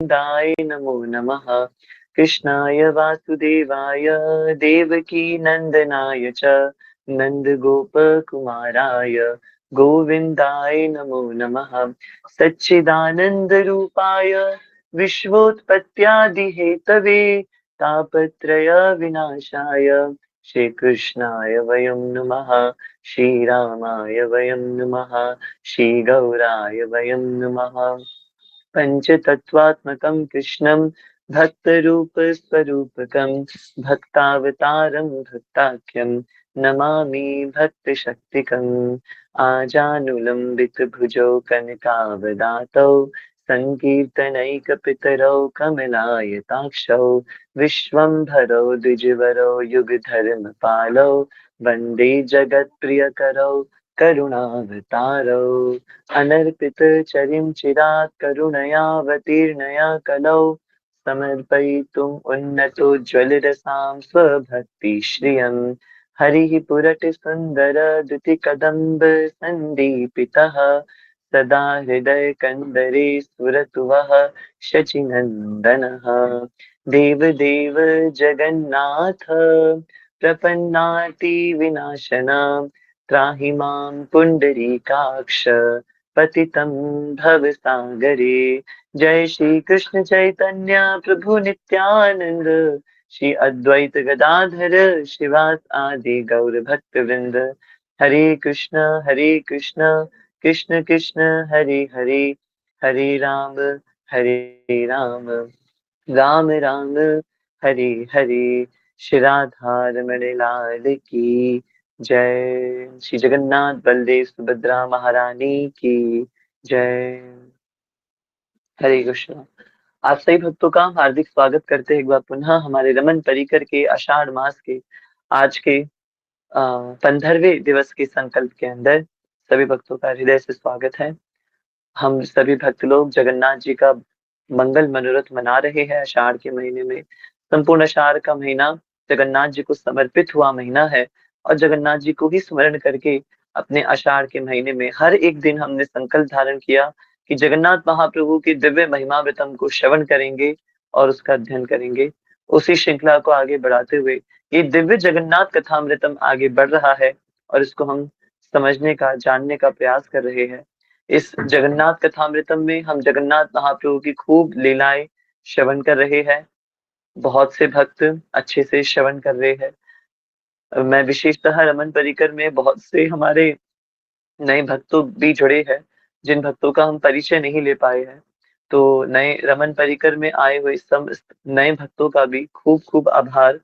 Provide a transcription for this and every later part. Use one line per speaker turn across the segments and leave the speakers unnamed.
दाय नमो नमः। कृष्णाय वासुदेवाय देवकी नंदनाय च नन्दगोपकुमाराय गोविन्दाय नमो नमः। सच्चिदानंद रूपाय विश्वोत्पत्त्यादिहेतवे तापत्रय विनाशाय श्रीकृष्णाय वयं नमः। श्रीरामाय वयं नमः। श्रीगौराय वयं नमः। पञ्चतत्त्वात्मकं कृष्णं भक्तरूपस्वरूपकं भक्तावतारं भक्ताख्यं नमामि भक्तशक्तिकम्। आजानुलम्बितभुजौ कनकावदातौ सङ्कीर्तनैकपितरौ कमलायताक्षौ विश्वम्भरौ द्विजवरौ युगधर्मपालौ वन्दे जगत्प्रियकरौ करुणावतारौ। अनर्पितचरिं चिरात् करुणयावतीर्णया कलौ समर्पयितुम् उन्नतोज्ज्वलरसां स्वभक्तिश्रियम्। हरिः पुरटसुन्दरद्युतिकदम्ब सन्दीपितः सदा हृदयकन्दरे स्फुरतु वः शचीनन्दनः। देवदेव जगन्नाथ प्रपन्नातिविनाशन त्राहि मां पुण्डरीकाक्ष पतितं भवसागरे। जय श्री कृष्ण चैतन्य प्रभु नित्यानंद श्री अद्वैत गदाधर शिवास आदि गौर भक्त वृंद। हरे कृष्ण कृष्ण कृष्ण हरे हरे हरे हरे राम राम राम हरे हरे। श्री राधा रमण लाल की जय। श्री जगन्नाथ बलदेव सुभद्रा महारानी की जय। हरे कृष्ण। आप सभी भक्तों का हार्दिक स्वागत करते हैं एक बार पुनः हमारे रमन परिकर के आषाढ़ मास के आज के 15वें दिवस के संकल्प के अंदर सभी भक्तों का हृदय से स्वागत है। हम सभी भक्त लोग जगन्नाथ जी का मंगल मनोरथ मना रहे हैं आषाढ़ के महीने में। संपूर्ण आषाढ़ का महीना जगन्नाथ जी को समर्पित हुआ महीना है और जगन्नाथ जी को ही स्मरण करके अपने आषाढ़ के महीने में हर एक दिन हमने संकल्प धारण किया कि जगन्नाथ महाप्रभु की दिव्य महिमामृतम को श्रवण करेंगे और उसका अध्ययन करेंगे। उसी श्रृंखला को आगे बढ़ाते हुए ये दिव्य जगन्नाथ कथामृतम आगे बढ़ रहा है और इसको हम समझने का जानने का प्रयास कर रहे हैं। इस जगन्नाथ कथामृतम में हम जगन्नाथ महाप्रभु की खूब लीलाएं श्रवण कर रहे हैं। बहुत से भक्त अच्छे से श्रवण कर रहे हैं। मैं विशेषतः रमन परिकर में बहुत से हमारे नए भक्तों भी जुड़े हैं जिन भक्तों का हम परिचय नहीं ले पाए हैं। तो नए रमन परिकर में आए हुए समस्त नए भक्तों का भी खूब खूब आभार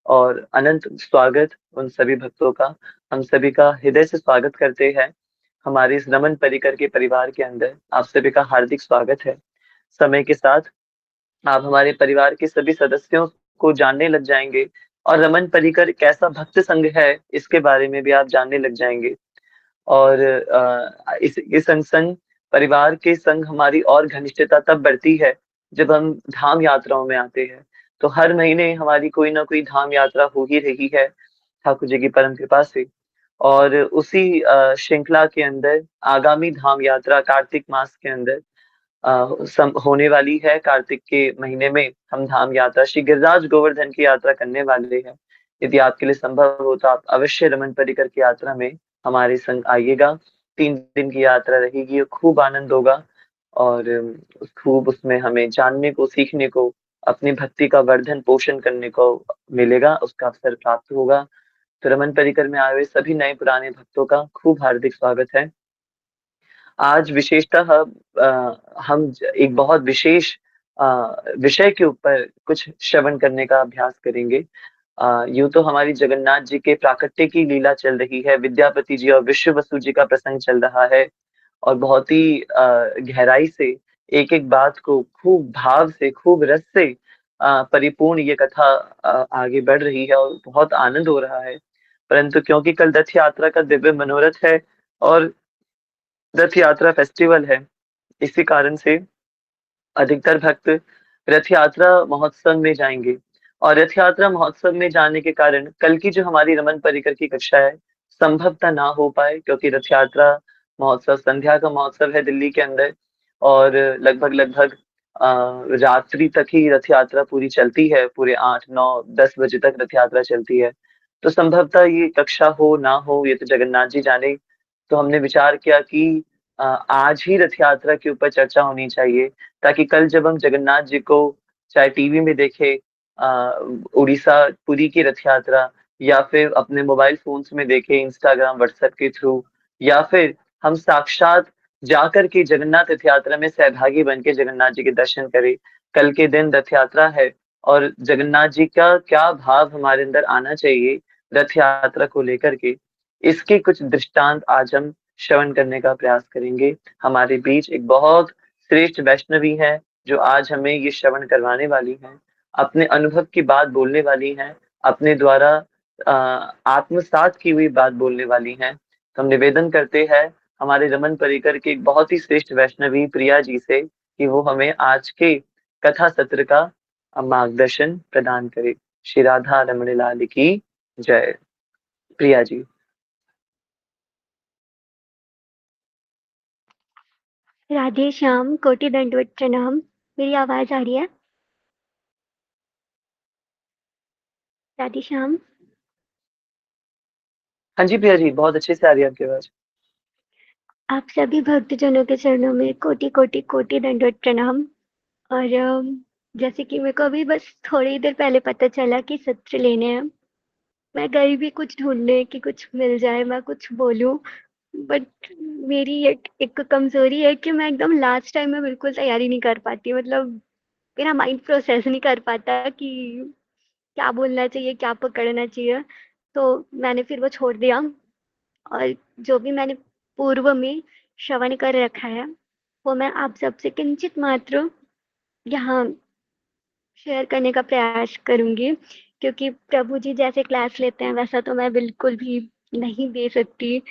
और अनंत स्वागत उन सभी भक्तों का। हम सभी का हृदय से स्वागत करते हैं हमारे इस रमन परिकर के परिवार के अंदर। आप सभी का हार्दिक स्वागत है। समय के साथ आप हमारे परिवार के सभी सदस्यों को जानने लग जाएंगे और रमन परिकर कैसा भक्त संघ है इसके बारे में भी आप जानने लग जाएंगे। और इस संग संग परिवार के संग हमारी और घनिष्ठता तब बढ़ती है जब हम धाम यात्राओं में आते हैं। तो हर महीने हमारी कोई ना कोई धाम यात्रा हो ही रही है ठाकुर जी की परम कृपा से। और उसी श्रृंखला के अंदर आगामी धाम यात्रा कार्तिक मास के अंदर होने वाली है। कार्तिक के महीने में हम धाम यात्रा श्री गिरिराज गोवर्धन की यात्रा करने वाले हैं। यदि आपके लिए संभव हो तो आप अवश्य रमन परिकर की यात्रा में हमारे संग आइएगा। 3 दिन की यात्रा रहेगी और खूब आनंद होगा और खूब उसमें हमें जानने को सीखने को अपनी भक्ति का वर्धन पोषण करने को मिलेगा, उसका अवसर प्राप्त होगा। तो रमन परिकर में आए हुए सभी नए पुराने भक्तों का खूब हार्दिक स्वागत है। आज विशेषतः हम एक बहुत विशेष विषय के ऊपर कुछ श्रवण करने का अभ्यास करेंगे। यूं तो हमारी जगन्नाथ जी के प्राकट्य की लीला चल रही है, विद्यापति जी और विश्व वसु जी का प्रसंग चल रहा है और बहुत ही गहराई से एक एक बात को खूब भाव से खूब रस से परिपूर्ण ये कथा आगे बढ़ रही है और बहुत आनंद हो रहा है। परंतु क्योंकि कल रथ यात्रा का दिव्य मनोरथ है और रथ यात्रा फेस्टिवल है, इसी कारण से अधिकतर भक्त रथ यात्रा महोत्सव में जाएंगे। और रथ यात्रा महोत्सव में जाने के कारण कल की जो हमारी रमन परिकर की कक्षा है संभवतः ना हो पाए, क्योंकि रथ यात्रा महोत्सव संध्या का महोत्सव है दिल्ली के अंदर और लगभग लगभग रात्रि तक ही रथ यात्रा पूरी चलती है, पूरे 8 9 10 बजे तक रथ यात्रा चलती है। तो संभवतः ये कक्षा हो ना हो ये तो जगन्नाथ जी जाने। तो हमने विचार किया कि आज ही रथ यात्रा के ऊपर चर्चा होनी चाहिए, ताकि कल जब हम जगन्नाथ जी को चाहे टीवी में देखे, उड़ीसा पुरी की रथ यात्रा, या फिर अपने मोबाइल फोन्स में देखे इंस्टाग्राम व्हाट्सएप के थ्रू, या फिर हम साक्षात जाकर के जगन्नाथ रथ यात्रा में सहभागी बन के जगन्नाथ जी के दर्शन करें। कल के दिन रथ यात्रा है, और जगन्नाथ जी का क्या भाव हमारे अंदर आना चाहिए रथ यात्रा को लेकर के, इसके कुछ दृष्टांत आज हम श्रवण करने का प्रयास करेंगे। हमारे बीच एक बहुत श्रेष्ठ वैष्णवी है, जो आज हमें ये श्रवण करवाने वाली है, अपने अनुभव की बात बोलने वाली है, अपने द्वारा आत्मसात की हुई बात बोलने वाली है। तो हम निवेदन करते हैं हमारे रमन परिकर के एक बहुत ही श्रेष्ठ वैष्णवी प्रिया जी से, कि वो हमें आज के कथा सत्र का मार्गदर्शन प्रदान करे। श्री राधा रमण लाल की जय। प्रिया जी।
राधे श्याम, कोटि दंडवत प्रणाम। मेरी आवाज आ रही है? राधे श्याम।
हाँ जी प्रिया जी, बहुत अच्छे से आ रही है आपकी आवाज।
आप सभी भक्तजनों के चरणों में कोटि कोटि कोटि दंडवत प्रणाम। और जैसे कि मेरे को अभी बस थोड़ी ही देर पहले पता चला कि सत्र लेने हैं। मैं गई भी कुछ ढूंढने कि कुछ मिल जाए, मैं कुछ बोलूं। बट मेरी एक कमजोरी है कि मैं एकदम लास्ट टाइम में बिल्कुल तैयारी नहीं कर पाती। मतलब मेरा माइंड प्रोसेस नहीं कर पाता कि क्या बोलना चाहिए, क्या पकड़ना चाहिए। तो मैंने फिर वो छोड़ दिया। और जो भी मैंने पूर्व में श्रवण कर रखा है, वो मैं आप सबसे किंचित मात्र यहाँ शेयर करने का प्रयास करूंगी। क्योंकि प्रभु जी जैसे क्लास लेते हैं वैसा तो मैं बिल्कुल भी नहीं दे सकती।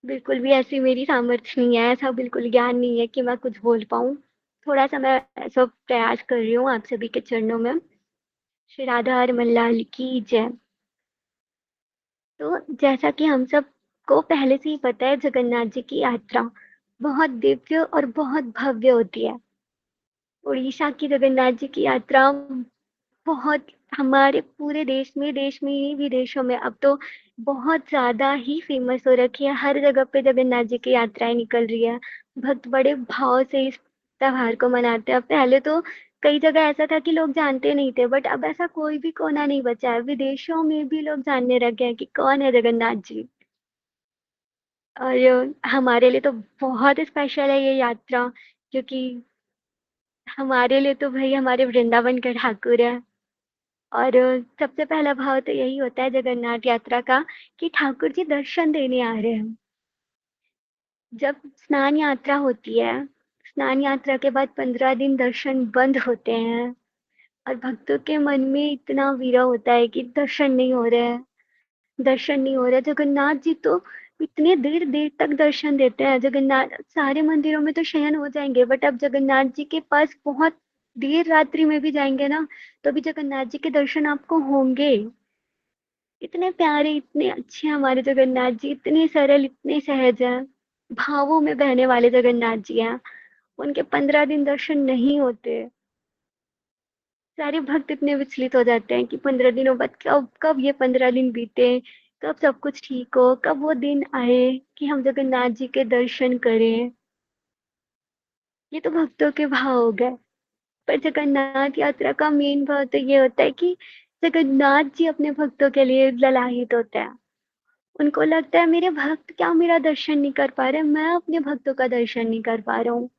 बिल्कुल भी ऐसी मेरी सामर्थ्य नहीं है, ऐसा बिल्कुल ज्ञान नहीं है कि मैं कुछ बोल पाऊँ। थोड़ा सा मैं ऐसा प्रयास कर रही हूँ आप सभी के चरणों में। श्री राधा रमन लाल की जय। तो जैसा कि हम सबको पहले से ही पता है, जगन्नाथ जी की यात्रा बहुत दिव्य और बहुत भव्य होती है। उड़ीसा की जगन्नाथ जी की यात्रा बहुत हमारे पूरे देश में ही विदेशों में अब तो बहुत ज्यादा ही फेमस हो रखी है। हर जगह पे जगन्नाथ जी की यात्राएं निकल रही है। भक्त बड़े भाव से इस त्योहार को मनाते हैं। पहले तो कई जगह ऐसा था कि लोग जानते नहीं थे, बट अब ऐसा कोई भी कोना नहीं बचा है। विदेशों में भी लोग जानने लगे हैं कि कौन है जगन्नाथ जी। और हमारे लिए तो बहुत स्पेशल है ये यात्रा, क्योंकि हमारे लिए तो भाई हमारे वृंदावन के ठाकुर है। और सबसे पहला भाव तो यही होता है जगन्नाथ यात्रा का कि ठाकुर जी दर्शन देने आ रहे हैं। जब स्नान यात्रा होती है, स्नान यात्रा के बाद 15 दिन दर्शन बंद होते हैं। और भक्तों के मन में इतना विरह होता है कि दर्शन नहीं हो रहे हैं, दर्शन नहीं हो रहे। जगन्नाथ जी तो इतने देर देर तक दर्शन देते हैं। जगन्नाथ सारे मंदिरों में तो शयन हो जाएंगे, बट अब जगन्नाथ जी के पास बहुत देर रात्रि में भी जाएंगे ना, तो भी जगन्नाथ जी के दर्शन आपको होंगे। इतने प्यारे, इतने अच्छे हमारे जगन्नाथ जी, इतने सरल, इतने सहज हैं। भावों में बहने वाले जगन्नाथ जी हैं। उनके 15 दिन दर्शन नहीं होते। सारे भक्त इतने विचलित हो जाते हैं कि 15 दिनों बाद कब कब ये 15 दिन बीते, कब सब कुछ ठीक हो, कब वो दिन आए कि हम जगन्नाथ जी के दर्शन करें। ये तो भक्तों के भाव हो गए। पर जगन्नाथ यात्रा का मेन भाव तो ये होता है कि जगन्नाथ जी अपने भक्तों के लिए ललायित होते हैं। उनको लगता है मेरे भक्त क्या मेरा दर्शन नहीं कर पा रहे, मैं अपने भक्तों का दर्शन नहीं कर पा रहा हूँ।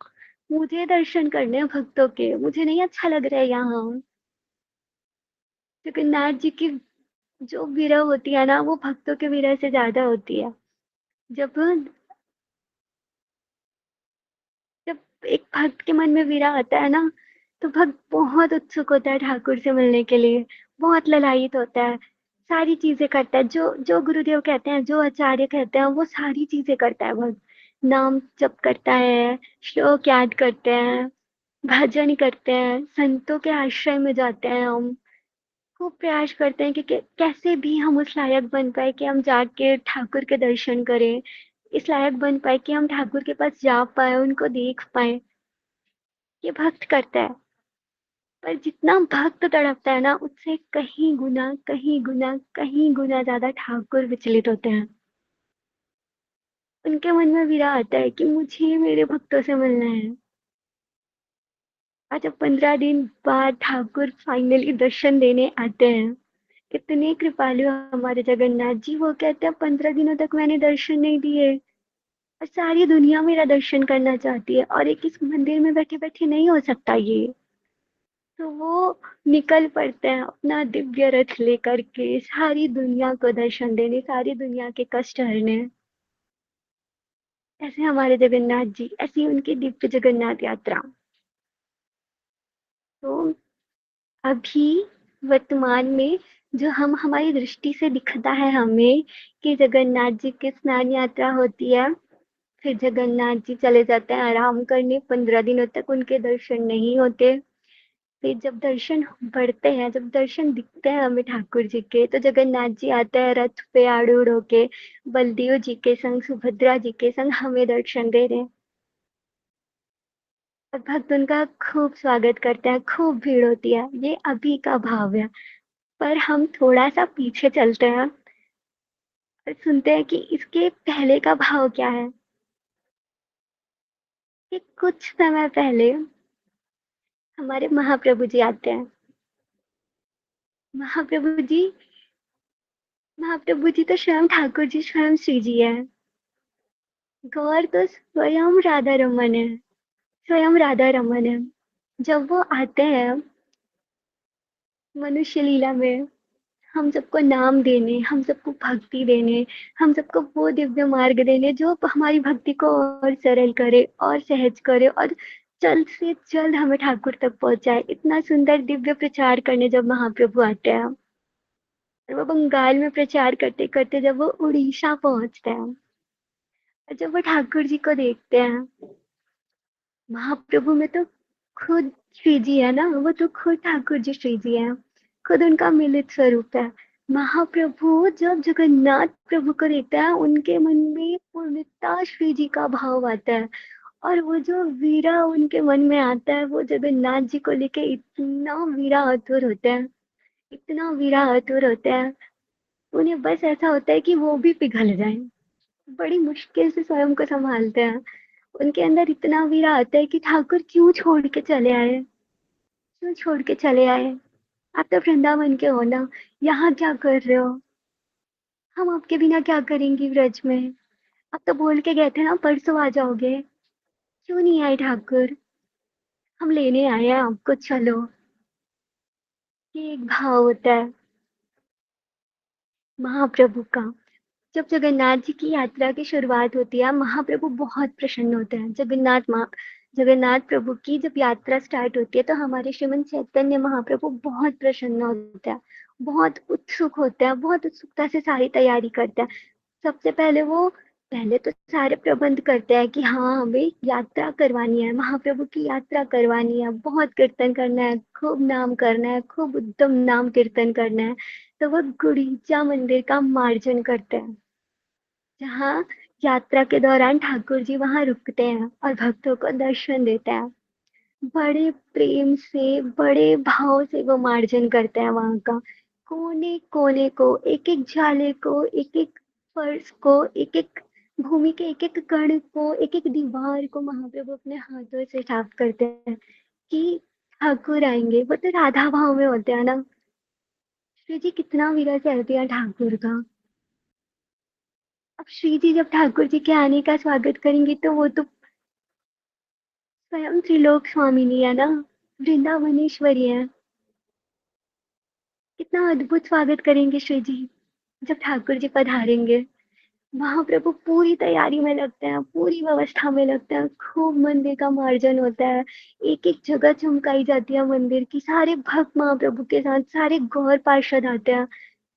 मुझे दर्शन करने हैं भक्तों के, मुझे नहीं अच्छा लग रहा है यहाँ। जगन्नाथ जी की जो विरह होती है ना, वो भक्तों के विरह से ज्यादा होती है। जब जब एक भक्त के मन में विरह आता है ना, तो भक्त बहुत उत्सुक होता है ठाकुर से मिलने के लिए। बहुत ललायित होता है। सारी चीजें करता है, जो जो गुरुदेव कहते हैं, जो आचार्य कहते हैं, वो सारी चीजें करता है भक्त। नाम जप करता है, श्लोक याद करते हैं, भजन करते हैं, संतों के आश्रय में जाते हैं हम। खूब प्रयास करते हैं कि कैसे भी हम उस लायक बन पाए कि हम जाके ठाकुर के दर्शन करें। इस लायक बन पाए कि हम ठाकुर के पास जा पाए, उनको देख पाए। ये भक्त करता है, पर जितना भक्त तड़पता है ना, उससे कहीं गुना ज़्यादा ठाकुर विचलित होते हैं। उनके मन में विरह आता है कि मुझे मेरे भक्तों से मिलना है। और जब 15 दिन बाद ठाकुर फाइनली दर्शन देने आते हैं, कितने कृपालु हमारे जगन्नाथ जी। वो कहते हैं 15 दिनों तक मैंने दर्शन नहीं दिए और सारी दुनिया मेरा दर्शन करना चाहती है, और एक इस मंदिर में बैठे बैठे नहीं हो सकता ये। तो वो निकल पड़ते हैं अपना दिव्य रथ लेकर के सारी दुनिया को दर्शन देने, सारी दुनिया के कष्ट हरने। ऐसे हमारे जगन्नाथ जी, ऐसी उनकी दिव्य जगन्नाथ यात्रा। तो अभी वर्तमान में जो हम हमारी दृष्टि से दिखता है हमें कि जगन्नाथ जी की स्नान यात्रा होती है, फिर जगन्नाथ जी चले जाते हैं आराम करने, 15 दिनों तक उनके दर्शन नहीं होते। फिर जब दर्शन बढ़ते हैं, जब दर्शन दिखते हैं हमें ठाकुर जी के, तो जगन्नाथ जी आते हैं रथ पे आरूढ़ होके, बलदेव जी के संग, सुभद्रा जी के संग हमें दर्शन दे रहे हैं। और भक्त उनका खूब स्वागत करते हैं, खूब भीड़ होती है। ये अभी का भाव है। पर हम थोड़ा सा पीछे चलते हैं और सुनते हैं कि इसके पहले का भाव क्या है। कि कुछ समय पहले हमारे महाप्रभु जी आते हैं। महाप्रभु जी, महाप्रभु जी तो स्वयं ठाकुर जी, स्वयं श्री जी है। गौर तो स्वयं राधा रमन है, स्वयं राधा रमन है। जब वो आते हैं मनुष्य लीला में, हम सबको नाम देने, हम सबको भक्ति देने, हम सबको वो दिव्य मार्ग देने जो हमारी भक्ति को और सरल करे और सहज करे और जल्द से जल्द हमें ठाकुर तक पहुंचाए। इतना सुंदर दिव्य प्रचार करने जब महाप्रभु आते हैं, और वो बंगाल में प्रचार करते करते जब वो उड़ीसा पहुंचते हैं, और जब वो ठाकुर जी को देखते हैं, महाप्रभु में तो खुद श्री जी है ना, वो तो खुद ठाकुर जी श्री जी है, खुद उनका मिलित स्वरूप है। महाप्रभु जब जगन्नाथ प्रभु को देखता है, उनके मन में पूर्णतः श्री जी का भाव आता है, और वो जो वीरा उनके मन में आता है, वो जगन्नाथ जी को लेके इतना वीरा आतुर होते हैं, इतना वीरा आतुर होते हैं। उन्हें बस ऐसा होता है कि वो भी पिघल जाए। बड़ी मुश्किल से स्वयं को संभालते हैं। उनके अंदर इतना वीरा आता है कि ठाकुर क्यों छोड़ के चले आए, क्यों छोड़ के चले आए। आप तो वृंदावन के हो ना, यहाँ क्या कर रहे हो, हम आपके बिना क्या करेंगे ब्रज में। आप तो बोल के गए थे ना परसों आ जाओगे, क्यों नहीं आए ठाकुर, हम लेने आए हैं आपको, चलो। ये एक भाव होता है महाप्रभु का। जब जगन्नाथ जी की यात्रा की शुरुआत होती है, महाप्रभु बहुत प्रसन्न होते हैं। जगन्नाथ प्रभु की जब यात्रा स्टार्ट होती है, तो हमारे श्रीमन चैतन्य महाप्रभु बहुत प्रसन्न होते हैं, बहुत उत्सुक होते हैं, बहुत उत्सुकता से सारी तैयारी करते हैं। सबसे पहले वो पहले तो सारे प्रबंध करते हैं कि हाँ, हमें यात्रा करवानी है, महाप्रभु की यात्रा करवानी है, बहुत कीर्तन करना है, खूब नाम करना है, खूब उत्तम नाम कीर्तन करना है। तो वो गुड़ीचा मंदिर का मार्जन करते हैं, जहाँ यात्रा के दौरान ठाकुर जी वहां रुकते हैं और भक्तों को दर्शन देते हैं। बड़े प्रेम से, बड़े भाव से वो मार्जन करते हैं वहां का। कोने कोने को, एक एक झाले को, एक एक फर्श को, एक एक भूमि के एक एक कण को, एक एक दीवार को महाप्रभु अपने हाथों से साफ करते हैं कि ठाकुर आएंगे। वो तो राधा भाव में होते हैं ना। श्री जी कितना विरह करते हैं ठाकुर का। अब श्री जी जब ठाकुर जी के आने का स्वागत करेंगे, तो वो तो स्वयं त्रिलोक स्वामिनी है ना, वृंदावनेश्वरी है। कितना अद्भुत स्वागत करेंगे श्री जी जब ठाकुर जी पधारेंगे। महाप्रभु पूरी तैयारी में लगते हैं, पूरी व्यवस्था में लगते हैं, खूब मंदिर का मार्जन होता है, एक एक जगह चमकाई जाती है मंदिर की। सारे भक्त महाप्रभु के साथ सारे गौर पार्षद आते हैं,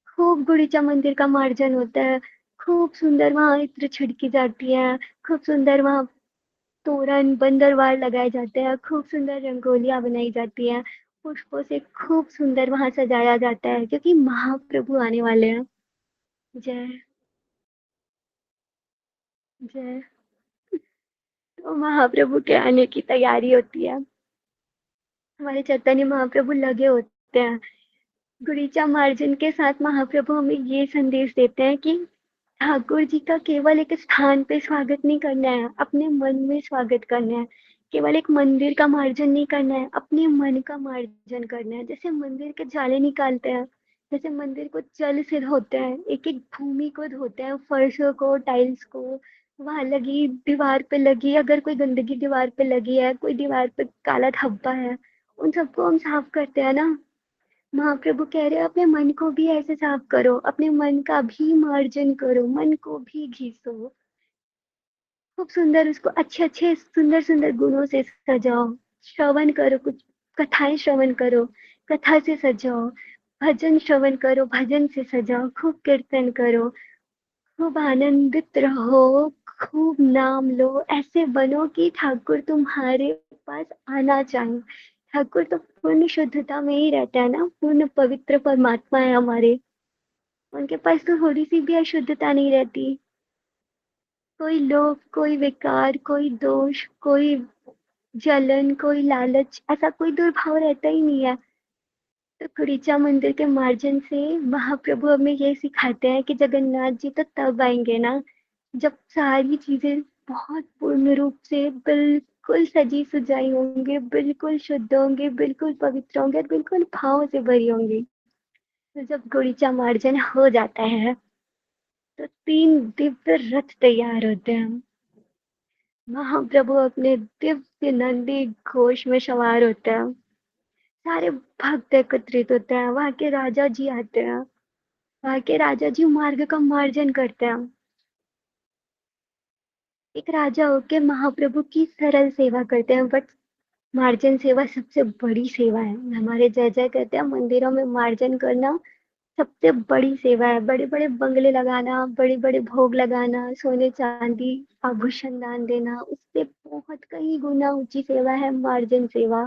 खूब गुड़ीचा मंदिर का मार्जन होता है, खूब सुंदर वहां इत्र छिड़की जाती है, खूब सुंदर वहां तोरण बंदरवार लगाए जाते हैं, खूब सुंदर रंगोलियां बनाई जाती हैं, पुष्पों से खूब सुंदर वहां सजाया जाता है, क्योंकि महाप्रभु आने वाले हैं। जय, जय। तो महाप्रभु के आने की तैयारी होती है। हमारे चैतन्य महाप्रभु लगे होते हैं। गुड़ीचा मार्जन के साथ महाप्रभु हमें ये संदेश देते हैं कि ठाकुर जी का केवल एक स्थान पे स्वागत नहीं करना है, अपने मन में स्वागत करना है। केवल एक मंदिर का मार्जन नहीं करना है, अपने मन का मार्जन करना है। जैसे मंदिर के जाले निकालते हैं, जैसे मंदिर को जल से धोते हैं, एक एक भूमि को धोते हैं, फर्शों को, टाइल्स को, वहां लगी दीवार पे लगी, अगर कोई गंदगी दीवार पे लगी है, कोई दीवार पे काला धब्बा है, उन सबको हम साफ करते हैं ना। महाप्रभु कह रहे हैं अपने मन को भी ऐसे साफ करो, अपने मन का भी मार्जन करो, मन को भी घिसो, खूब सुंदर उसको अच्छे अच्छे सुंदर सुंदर गुणों से सजाओ। श्रवण करो, कुछ कथाएं श्रवण करो, कथा से सजाओ। भजन श्रवण करो, भजन से सजाओ। खूब कीर्तन करो, खूब आनंदित रहो, खूब नाम लो। ऐसे बनो कि ठाकुर तुम्हारे पास आना चाहे। ठाकुर तो पूर्ण शुद्धता में ही रहता है ना, पूर्ण पवित्र परमात्मा है हमारे। उनके पास तो थोड़ी सी भी अशुद्धता नहीं रहती। कोई लोभ, कोई विकार, कोई दोष, कोई जलन, कोई लालच, ऐसा कोई दुर्भाव रहता ही नहीं है। तो कुड़ीचा मंदिर के मार्जन से महाप्रभु हमें ये सिखाते हैं कि जगन्नाथ जी तो तब आएंगे ना, जब सारी चीजें बहुत पूर्ण रूप से बिल्कुल सजी सजाई होंगी, बिल्कुल शुद्ध होंगी, बिल्कुल पवित्र होंगे, बिल्कुल भाव से भरी होंगी। तो जब गुड़ीचा मार्जन हो जाता है तो 3 दिव्य रथ तैयार होते हैं। महाप्रभु अपने दिव्य नंदी घोष में सवार होते हैं। सारे भक्त एकत्रित होते हैं, वहां के राजा जी आते हैं। वहां के राजा जी मार्ग का मार्जन करते हैं। एक राजा होके महाप्रभु की सरल सेवा करते हैं, बट मार्जन सेवा सबसे बड़ी सेवा है। हमारे जय जय कहते हैं मंदिरों में मार्जन करना सबसे बड़ी सेवा है। बड़े बड़े बंगले लगाना, बड़े बड़े भोग लगाना, सोने चांदी आभूषण दान देना, उससे बहुत कई गुना ऊंची सेवा है मार्जन सेवा।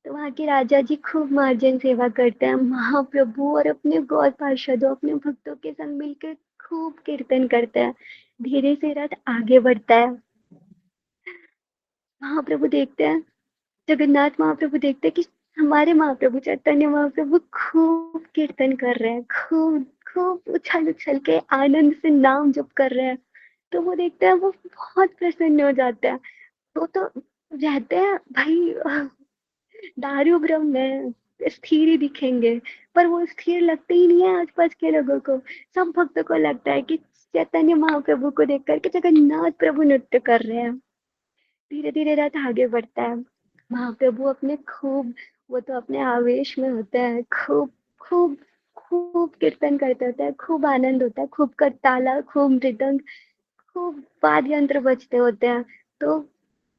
तो वहाँ के राजा जी खूब मार्जन सेवा करते हैं। महाप्रभु और अपने गौर पार्षदों, अपने भक्तों के संग मिलकर खूब कीर्तन करते हैं। धीरे से रथ आगे बढ़ता है। महाप्रभु देखते हैं, जगन्नाथ महाप्रभु देखते हैं कि हमारे महाप्रभु चैतन्य महाप्रभु खूब कीर्तन कर रहे हैं, खूब खूब उछल उछल के आनंद से नाम जप कर रहे हैं। तो वो देखते हैं, वो बहुत प्रसन्न हो जाते हैं। वो तो रहते हैं भाई दारू ब्रह्म में स्थिर ही दिखेंगे, पर वो स्थिर लगते ही नहीं है आसपास के लोगों को। सब भक्तों को लगता है कि चैतन्य महाप्रभु को देख करके जगन्नाथ प्रभु नृत्य कर रहे हैं। धीरे धीरे रथ आगे बढ़ता है। महाप्रभु अपने खूब, वो तो अपने आवेश में होते हैं, खूब खूब खूब कीर्तन करते होते हैं, खूब आनंद होता है, खूब करताला, खूब मृदंग, खूब वाद्य यंत्र बजते होते हैं। तो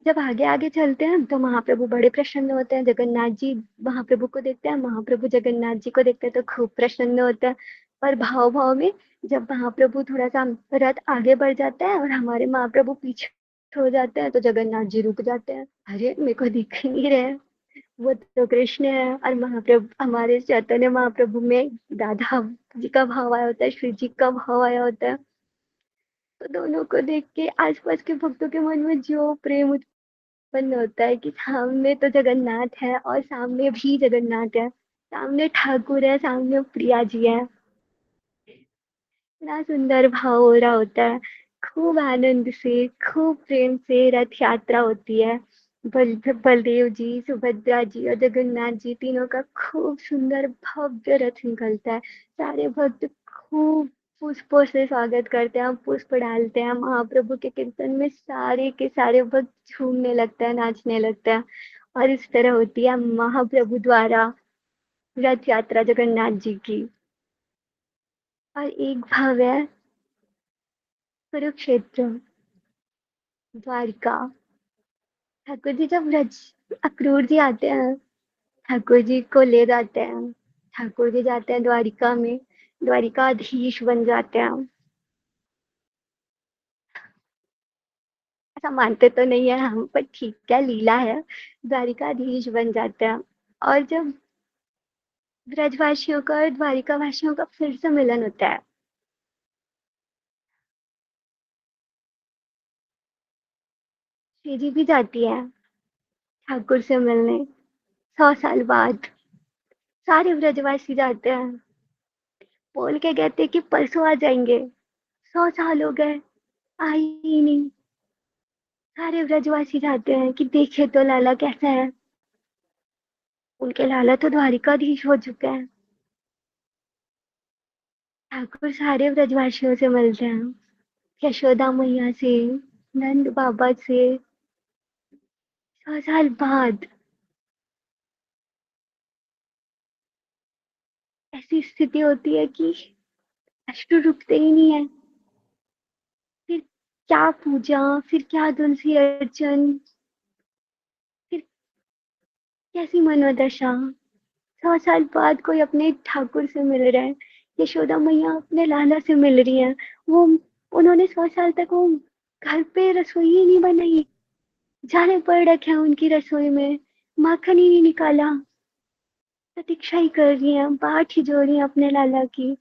जब आगे आगे चलते हैं तो महाप्रभु बड़े प्रसन्न होते हैं। जगन्नाथ जी महाप्रभु को देखते हैं, महाप्रभु जगन्नाथ जी को देखते हैं तो खूब प्रसन्न होते हैं। और भाव भाव में जब महाप्रभु थोड़ा सा रथ आगे बढ़ जाता है और हमारे महाप्रभु पीछे हो जाते हैं तो जगन्नाथ जी रुक जाते हैं। अरे मेरे को दिख ही नहीं रहे हैं। वो तो कृष्ण है और महाप्रभु, हमारे चैतन्य महाप्रभु में राधा जी का भाव आया होता है, श्री जी का भाव आया होता है। तो दोनों को देख के आसपास के भक्तों के मन में जो प्रेम उत्पन्न होता है कि सामने तो जगन्नाथ है और सामने भी जगन्नाथ है, सामने ठाकुर है, सामने प्रिया जी है। इतना सुंदर भाव हो रहा होता है। खूब आनंद से, खूब प्रेम से रथ यात्रा होती है। बलदेव जी, सुभद्रा जी और जगन्नाथ जी तीनों का खूब सुंदर भव्य रथ निकलता है। सारे भक्त खूब पुष्पों से स्वागत करते हैं, पुष्प डालते हैं। महाप्रभु के कीर्तन में सारे के सारे भक्त झूमने लगते हैं, नाचने लगते हैं। और इस तरह होती है महाप्रभु द्वारा रथ यात्रा जगन्नाथ जी की। और एक भाव है कुरुक्षेत्र, द्वारिका। ठाकुर जी जब ब्रज, अक्रूर जी आते हैं, ठाकुर जी को ले जाते हैं। ठाकुर जी जाते हैं द्वारिका में, द्वारिकाधीश बन जाते हैं। ऐसा मानते तो नहीं है हम, पर ठीक है, लीला है। द्वारिकाधीश बन जाते हैं। और जब ब्रजवासियों का और द्वारिका वासियों का फिर से मिलन होता है, श्री जी भी जाती है ठाकुर से मिलने। 100 साल बाद सारे ब्रजवासी जाते हैं, बोल के कहते हैं कि परसों आ जाएंगे। 100 साल हो गए, आई ही नहीं। सारे ब्रजवासी जाते हैं कि देखे तो लाला कैसा है। उनके लाला तो द्वारिकाधीश हो चुके हैं। ठाकुर सारे ब्रजवासियों से मिलते हैं, यशोदा मैया से, नंद बाबा से। 100 साल बाद ऐसी स्थिति होती है कि अश्रु रुकते ही नहीं है। फिर क्या पूजा, फिर क्या तुलसी अर्चन, फिर कैसी मनोदशा। 100 साल बाद कोई अपने ठाकुर से मिल रहा है, यशोदा मैया अपने लाला से मिल रही है। वो उन्होंने 100 साल तक वो घर पे रसोई ही नहीं बनाई, जाने पड़ रखे हैं उनकी रसोई में, माखन ही नहीं निकाला। प्रतीक्षा ही कर रही हैं, बाट ही जो रही हैं अपने लाला की।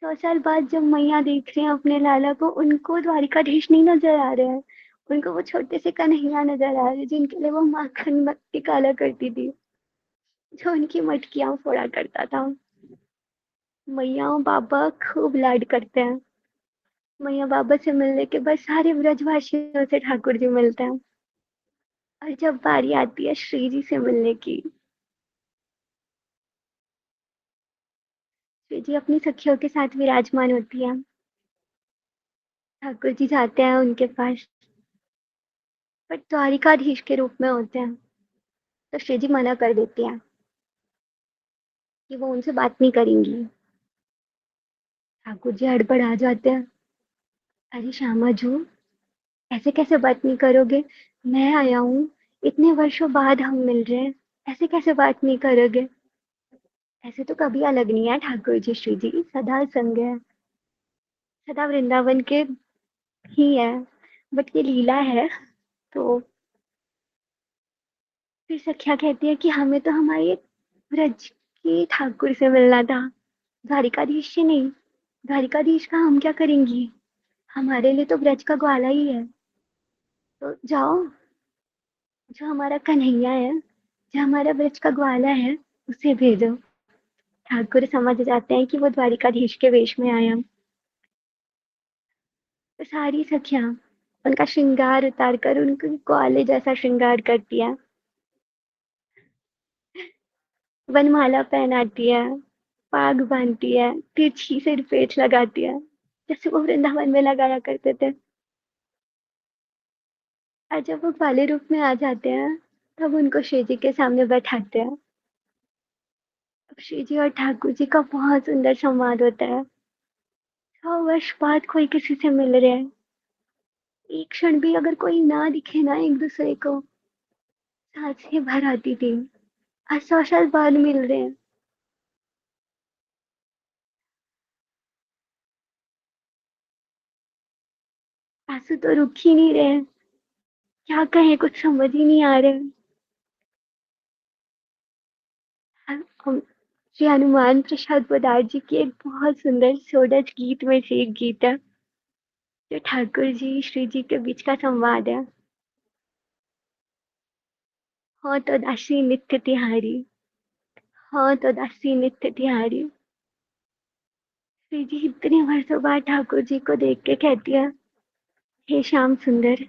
100 साल बाद जब मैया देख रहे हैं अपने लाला को, उनको द्वारिकाधीश नहीं नजर आ रहे हैं, उनको वो छोटे से कन्हैया नजर आ रहे हैं जिनके लिए वो माखन निकाला करती थी, जो उनकी मटकियां फोड़ा करता था। मैया और बाबा खूब लाड करते हैं। मैया बाबा से मिलने के बाद सारे ब्रजवासियों से ठाकुर जी मिलते हैं। और जब बारी आती है श्री जी से मिलने की, श्री जी अपनी सखियों के साथ विराजमान होती है। ठाकुर जी जाते हैं उनके पास, पर द्वारिकाधीश के रूप में होते हैं। तो श्री जी मना कर देती है कि वो उनसे बात नहीं करेंगी। ठाकुर जी हड़बड़ा जाते हैं, अरे श्यामा जू, ऐसे कैसे बात नहीं करोगे? मैं आया हूँ, इतने वर्षों बाद हम मिल रहे हैं, ऐसे कैसे बात नहीं करोगे? ऐसे तो कभी अलग नहीं है ठाकुर जी, श्री जी सदा संग है, सदा वृंदावन के ही है। बट ये लीला है। तो फिर सखिया कहती है कि हमें तो हमारे ब्रज के ठाकुर से मिलना था, द्वारिकाधीश से नहीं। द्वारिकाधीश का हम क्या करेंगी, हमारे लिए तो ब्रज का ग्वाला ही है। तो जाओ, जो हमारा कन्हैया है, जो हमारा ब्रज का ग्वाला है, उसे भेजो। ठाकुर समझ जाते हैं कि वो द्वारिकाधीश के वेश में आया। तो सारी सखियां उनका श्रृंगार उतार कर उनको ग्वाले जैसा श्रृंगार करती है, वनमाला पहनाती है, पाग बांधती है, तिरछी से पेच लगाती है, जैसे वो वृंदावन में लगाया करते थे। और जब वो ग्वाले रूप में आ जाते हैं, तब उनको श्री जी के सामने बैठाते हैं। अब श्री जी और ठाकुर जी का बहुत सुंदर संवाद होता है। 100 वर्ष बाद कोई किसी से मिल रहे हैं, एक क्षण भी अगर कोई ना दिखे ना एक दूसरे को, सांसें भर आती थी। आज 100 साल बाद मिल रहे हैं, आंसू तो रुक ही नहीं रहे। क्या कहें, कुछ समझ ही नहीं आ रहे। हम श्री हनुमान प्रसाद पोदार जी की एक बहुत सुंदर सोडच गीत में से एक गीत है, जो ठाकुर जी श्री जी के बीच का संवाद है। हाँ तो दासी नित्य तिहारी, हाँ तो दासी नित्य तिहारी। श्री जी इतने वर्षों बाद ठाकुर जी को देख के कहती है, हे श्याम सुंदर,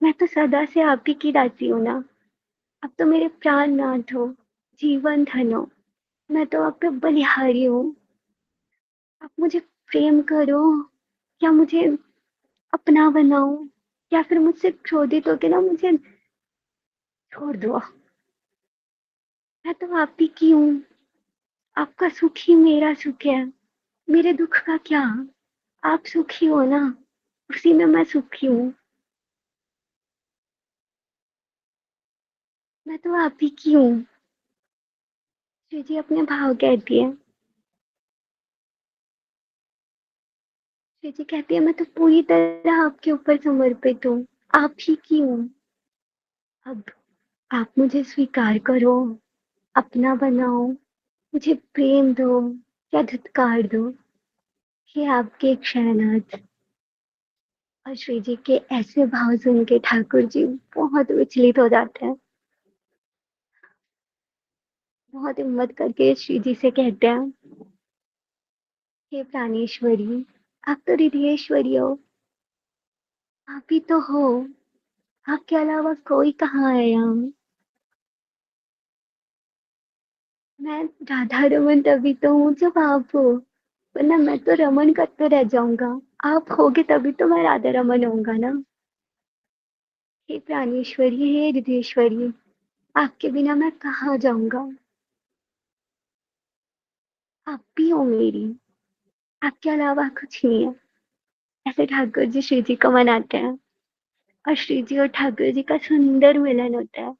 मैं तो सदा से आप ही की दासी हूं ना। अब तो मेरे प्राण नाथ हो, जीवन धन हो, मैं तो आप पे बलिहारी हूँ। आप मुझे प्रेम करो, या मुझे अपना बनाओ, या फिर मुझसे क्रोधित होके ना मुझे छोड़ दो। मैं तो आप ही की हूँ, आपका सुख ही मेरा सुख है। मेरे दुख का क्या, आप सुखी हो ना, उसी में मैं सुखी हूँ। मैं तो आप ही की हूँ। श्री जी अपने भाव कहती है। श्री जी कहती है, मैं तो पूरी तरह आपके ऊपर समर्पित हूँ, आप ही की हूँ। अब आप मुझे स्वीकार करो, अपना बनाओ, मुझे प्रेम दो या धुतकार दो। ये आपके एक शरणनाथ। और श्री जी के ऐसे भाव सुन के ठाकुर जी बहुत विचलित हो जाते हैं। बहुत हिम्मत करके श्री जी से कहते हैं, हे प्राणेश्वरी, आप तो हृदयेश्वरी हो, आप ही तो हो, आपके अलावा कोई कहाँ है यहाँ। मैं राधा रमन तभी तो हूँ जब आप हो, वरना मैं तो रमन करते रह जाऊंगा। आप होगे तभी तो मैं राधा रमन होऊंगा ना। हे प्राणेश्वरी, हे हृदयेश्वरी, आपके बिना मैं कहाँ जाऊंगा। आप भी हो मेरी, आपके अलावा कुछ नहीं है। ऐसे ठाकुर जी श्री जी को मनाते हैं, और श्री जी और ठाकुर जी का सुंदर मिलन होता है।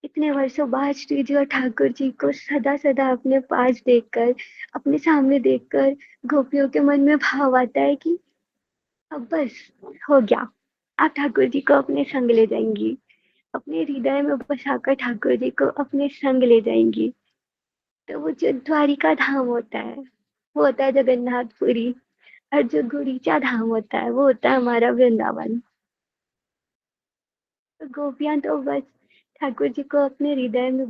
इतने वर्षों बाद श्री जी और ठाकुर जी को सदा सदा अपने पास देखकर, अपने सामने देखकर गोपियों के मन में भाव आता है कि अब बस हो गया। आप ठाकुर जी को अपने संग ले जाएंगी, अपने हृदय में बसाकर ठाकुर जी को अपने संग ले जाएंगी। तो वो जो द्वारिका धाम होता है, वो होता है जगन्नाथपुरी। और जो गुड़ीचा धाम होता है, वो होता है हमारा वृंदावन। तो गोपियां तो बस ठाकुर जी को अपने हृदय में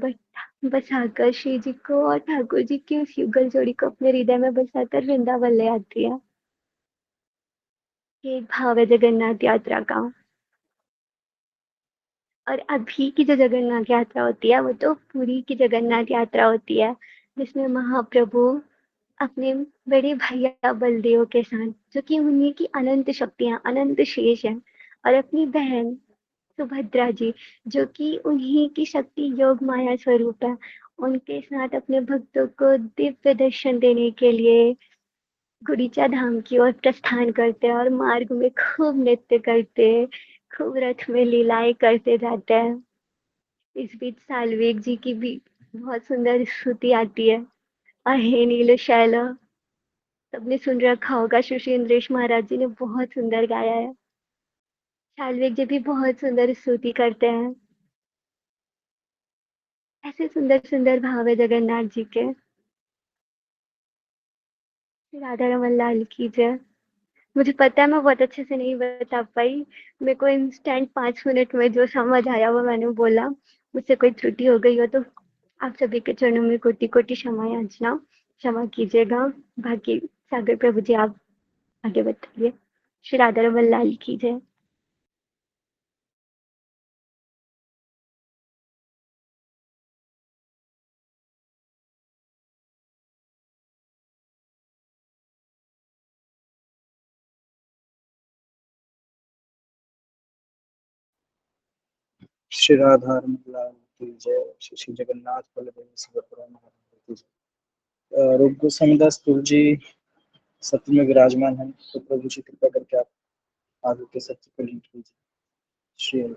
बसाकर, श्री जी को और ठाकुर जी की उस युगल जोड़ी को अपने हृदय में बसाकर वृंदावन ले आती है। ये एक भाव है जगन्नाथ यात्रा का। और अभी की जो जगन्नाथ यात्रा होती है, वो तो पुरी की जगन्नाथ यात्रा होती है, जिसमें महाप्रभु अपने बड़े भैया बलदेव के साथ, जो कि उन्हीं की अनंत शक्तियां, अनंत शेष है, और अपनी बहन सुभद्रा जी, जो कि उन्हीं की शक्ति योग माया स्वरूप है, उनके साथ अपने भक्तों को दिव्य दर्शन देने के लिए गुड़ीचा धाम की ओर प्रस्थान करते हैं, और मार्ग में खूब नृत्य करते, खूब रथ में लीलाएं करते जाते हैं। इस बीच साल्वेग जी की भी बहुत सुंदर स्तुति आती है, अहे नील शैल। सबने सुन रखा होगा, श्री इंद्रेश महाराज जी ने बहुत सुंदर गाया है। साल्वेग जी भी बहुत सुंदर स्तुति करते हैं। ऐसे सुंदर सुंदर भाव है जगन्नाथ जी के। राधा रमन लाल की जय। मुझे पता है मैं बहुत अच्छे से नहीं बता पाई, मेरे को इंस्टेंट 5 मिनट में जो समझ आया वो मैंने बोला। मुझसे कोई त्रुटि हो गई हो तो आप सभी के चरणों में कोटि कोटि क्षमा याचना, क्षमा कीजिएगा। बाकी सागर प्रभु जी आप आगे बताइए। श्री राधा रमन लाल की जय।
श्री राधा रमन लाल की जय। श्री श्री जगन्नाथ बलदेव सुभद्रा महाराज की जय। रूप गोस्वामी दास प्रभु जी सत्य में विराजमान है, तो प्रभु जी कृपा करके आप आगे के सत्य को लीड कीजिए। श्री हरि।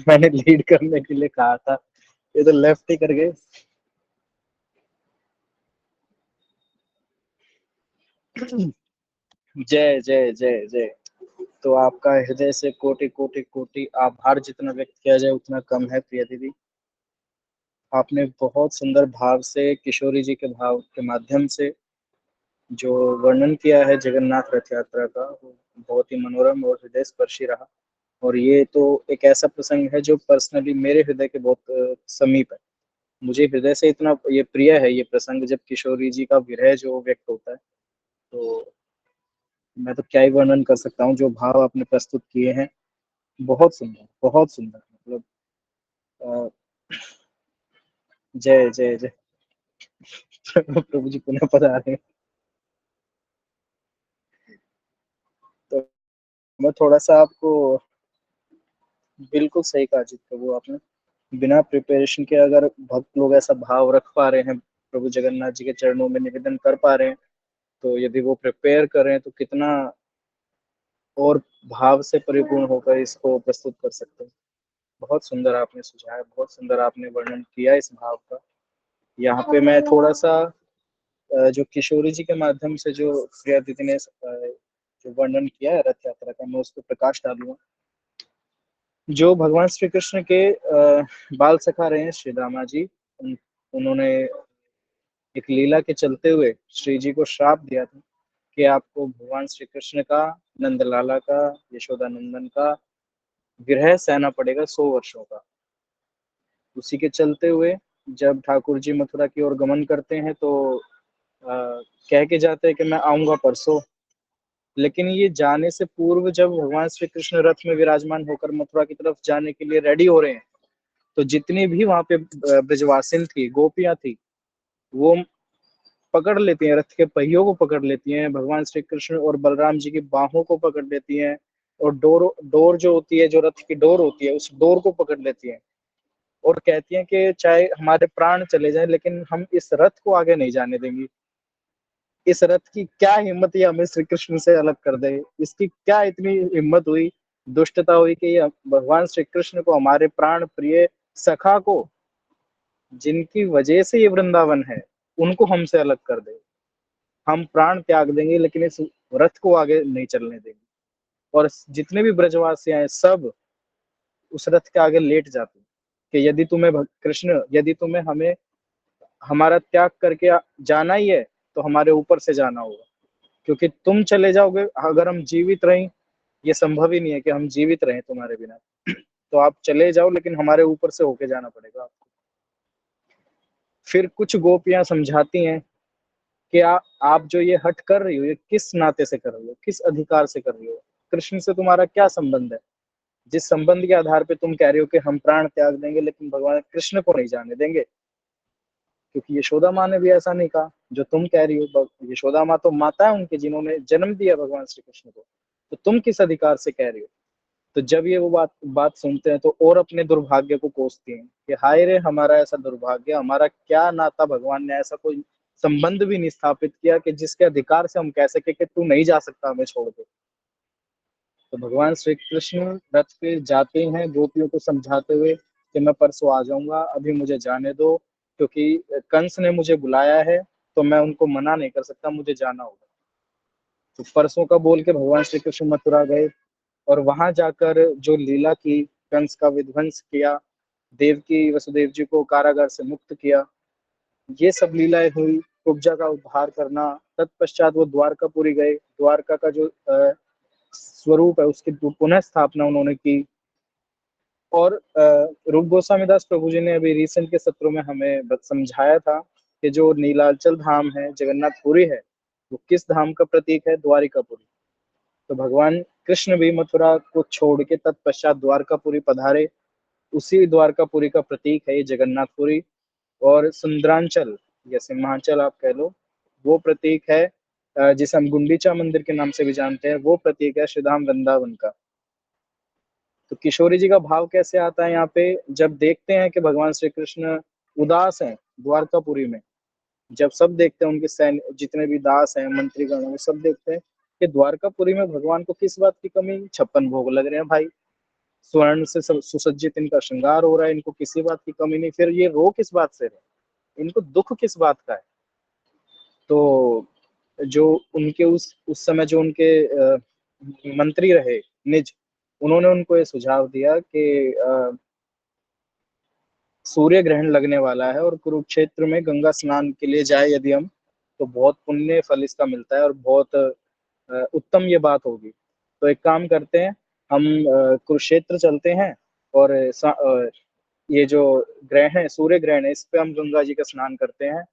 मैंने लीड करने के लिए कहा था, ये तो लेफ्ट ही कर गए। जय जय जय जय। तो आपका हृदय से कोटि कोटि कोटि आभार, जितना व्यक्त किया जाए उतना कम है प्रिय दीदी। आपने बहुत सुंदर भाव से किशोरी जी के भाव के माध्यम से जो वर्णन किया है जगन्नाथ रथ यात्रा का, वो बहुत ही मनोरम और हृदय स्पर्शी रहा। और ये तो एक ऐसा प्रसंग है जो पर्सनली मेरे हृदय के बहुत समीप है। मुझे हृदय से इतना ये प्रिय है ये प्रसंग, जब किशोरी जी का विरह जो व्यक्त होता है, तो मैं तो क्या ही वर्णन कर सकता हूँ। जो भाव आपने प्रस्तुत किए हैं, बहुत सुंदर, बहुत सुंदर। मतलब अ, जय जय जय। प्रभु जी पुनः पधारे हैं। तो मैं थोड़ा सा आपको, बिल्कुल सही कहा जित प्रभु आपने। बिना प्रिपरेशन के अगर भक्त लोग ऐसा भाव रख पा रहे हैं, प्रभु जगन्नाथ जी के चरणों में निवेदन कर पा रहे हैं, तो यदि वो प्रिपेयर कर रहे हैं तो कितना और भाव से परिपूर्ण होकर इसको प्रस्तुत कर सकते हैं। बहुत सुंदर आपने सुझाया, बहुत सुंदर आपने वर्णन किया इस भाव का। यहाँ पे मैं थोड़ा सा जो किशोरी जी के माध्यम से जो प्रिया दीदी ने जो वर्णन किया है रथ यात्रा का, मैं उस पर प्रकाश डालूंगा। जो भगवान श्री कृष्ण के बाल सखा रहे हैं श्री दामा जी, उन्होंने एक लीला के चलते हुए श्री जी को श्राप दिया था कि आपको भगवान श्री कृष्ण का, नंदलाला का, यशोदा नंदन का विरह सहना पड़ेगा 100 वर्षों का। उसी के चलते हुए जब ठाकुर जी मथुरा की ओर गमन करते हैं तो कह के जाते हैं कि मैं आऊंगा परसों, लेकिन ये जाने से पूर्व जब भगवान श्री कृष्ण रथ में विराजमान होकर मथुरा की तरफ जाने के लिए रेडी हो रहे हैं, तो जितनी भी वहां पे ब्रजवासिन थी, गोपियां थी, वो पकड़ लेती हैं, रथ के पहियों को पकड़ लेती हैं, भगवान श्री कृष्ण और बलराम जी की बाहों को पकड़ लेती हैं, और डोर डोर जो होती है, जो रथ की डोर होती है, उस डोर को पकड़ लेती हैं और कहती हैं कि चाहे हमारे प्राण चले जाएं लेकिन हम इस रथ को आगे नहीं जाने देंगी। इस रथ की क्या हिम्मत, ये हमें श्री कृष्ण से अलग कर दे, इसकी क्या इतनी हिम्मत हुई, दुष्टता हुई कि ये भगवान श्री कृष्ण को, हमारे प्राण प्रिय सखा को, जिनकी वजह से ये वृंदावन है, उनको हमसे अलग कर दे। हम प्राण त्याग देंगे लेकिन इस रथ को आगे नहीं चलने देंगे। और जितने भी ब्रजवासी हैं सब उस रथ के आगे लेट जाते हैं कि यदि तुम्हें कृष्ण, यदि तुम्हें हमें हमारा त्याग करके जाना ही है तो हमारे ऊपर से जाना होगा, क्योंकि तुम चले जाओगे, अगर हम जीवित रहें, ये संभव ही नहीं है कि हम जीवित रहें तुम्हारे बिना, तो आप चले जाओ लेकिन हमारे ऊपर से होके जाना पड़ेगा आपको। फिर कुछ गोपियां समझाती हैं कि आप जो ये हट कर रही हो, ये किस नाते से कर रही हो, किस अधिकार से कर रही हो, कृष्ण से तुम्हारा क्या संबंध है, जिस संबंध के आधार पे तुम कह रही हो कि हम प्राण त्याग देंगे लेकिन भगवान कृष्ण को नहीं जाने देंगे। क्योंकि यशोदा माँ ने भी ऐसा नहीं कहा जो तुम कह रही हो। यशोदा माँ तो माता है उनके, जिन्होंने जन्म दिया भगवान श्री कृष्ण को, तो तुम किस अधिकार से कह रही हो। तो जब ये वो बात सुनते हैं तो और अपने दुर्भाग्य को कोसती हैं कि हाय रे, हमारा ऐसा दुर्भाग्य, हमारा क्या नाता, भगवान ने ऐसा कोई संबंध भी नहीं स्थापित किया कि जिसके अधिकार से हम कह सके कि तू नहीं जा सकता हमें छोड़ के। तो भगवान श्री कृष्ण रथ पे जाते हैं गोपियों को समझाते हुए कि मैं परसों आ जाऊंगा, अभी मुझे जाने दो, क्योंकि कंस ने मुझे बुलाया है तो मैं उनको मना नहीं कर सकता, मुझे जाना होगा। तो परसों का बोल के भगवान श्री कृष्ण मथुरा गए और वहां जाकर जो लीला की, कंस का विध्वंस किया, देवकी वसुदेव जी को कारागार से मुक्त किया, ये सब लीलाएं हुई, कुब्जा का उद्धार करना। तत्पश्चात वो द्वारकापुरी गए, द्वारका का जो स्वरूप है उसकी पुनः स्थापना उन्होंने की। और रूप गोस्वामी दास प्रभु जी ने अभी रिसेंट के सत्रों में हमें समझाया था कि जो नीलाचल धाम है, जगन्नाथपुरी है, वो किस धाम का प्रतीक है, द्वारिकापुरी। तो भगवान कृष्ण भी मथुरा को छोड़ के तत्पश्चात द्वारकापुरी पधारे, उसी द्वारकापुरी का प्रतीक है ये जगन्नाथपुरी। और सुंदरांचल या सिंहांचल आप कह लो, वो प्रतीक है जिसे हम गुंडीचा मंदिर के नाम से भी जानते हैं, वो प्रतीक है श्रीधाम वृंदावन का। तो किशोरी जी का भाव कैसे आता है यहाँ पे, जब देखते हैं कि भगवान श्री कृष्ण उदास हैं द्वारकापुरी में, जब सब देखते हैं, उनके सैन्य जितने भी दास हैं, मंत्रीगण हैं, वो सब देखते हैं कि द्वारकापुरी में भगवान को किस बात की कमी, 56 भोग लग रहे हैं भाई, स्वर्ण से सुसज्जित इनका श्रृंगार हो रहा है, इनको किसी बात की कमी नहीं, फिर ये रो किस बात से रहे, इनको दुख किस बात का है। तो जो उनके उस समय जो उनके मंत्री रहे निज, उन्होंने उनको ये सुझाव दिया कि सूर्य ग्रहण लगने वाला है और कुरुक्षेत्र में गंगा स्नान के लिए जाए यदि हम, तो बहुत पुण्य फल इसका मिलता है और बहुत उत्तम ये बात होगी। तो एक काम करते हैं, हम कुरुक्षेत्र चलते हैं और ये जो ग्रहण है, सूर्य ग्रहण है, इस पे हम गंगा जी का स्नान करते हैं।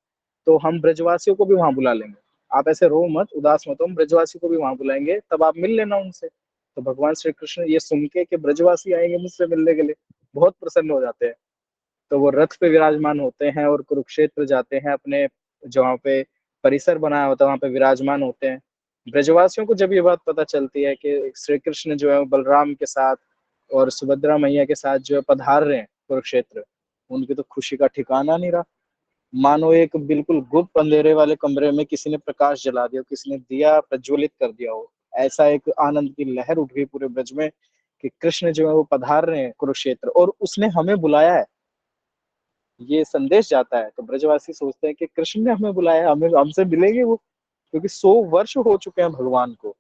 तो हम ब्रजवासियों को भी वहां बुला लेंगे, आप ऐसे रो मत, उदास मत हो, हम ब्रजवासियों को भी वहां बुलाएंगे, तब आप मिल लेना उनसे। तो भगवान श्री कृष्ण ये सुन के कि ब्रजवासी आएंगे मुझसे मिलने के लिए, बहुत प्रसन्न हो जाते हैं। तो वो रथ पे विराजमान होते हैं और कुरुक्षेत्र जाते हैं, अपने जहाँ पे परिसर बनाया होता है वहां पे विराजमान होते हैं। ब्रजवासियों को जब ये बात पता चलती है कि श्री कृष्ण जो है वो बलराम के साथ और सुभद्रा मैया के साथ जो है पधार रहे हैं कुरुक्षेत्र, उनकी तो खुशी का ठिकाना नहीं रहा। मानो एक बिल्कुल गुप्त अंधेरे वाले कमरे में किसी ने प्रकाश जला दिया, किसी ने दिया प्रज्वलित कर दिया हो, ऐसा एक आनंद की लहर उठ गई पूरे ब्रज में कि कृष्ण जो है वो पधार रहे हैं कुरुक्षेत्र और उसने हमें बुलाया है, ये संदेश जाता है। तो ब्रजवासी सोचते हैं कि कृष्ण ने हमें बुलाया, हमें हमसे मिलेंगे वो, क्योंकि 100 वर्ष हो चुके हैं भगवान को।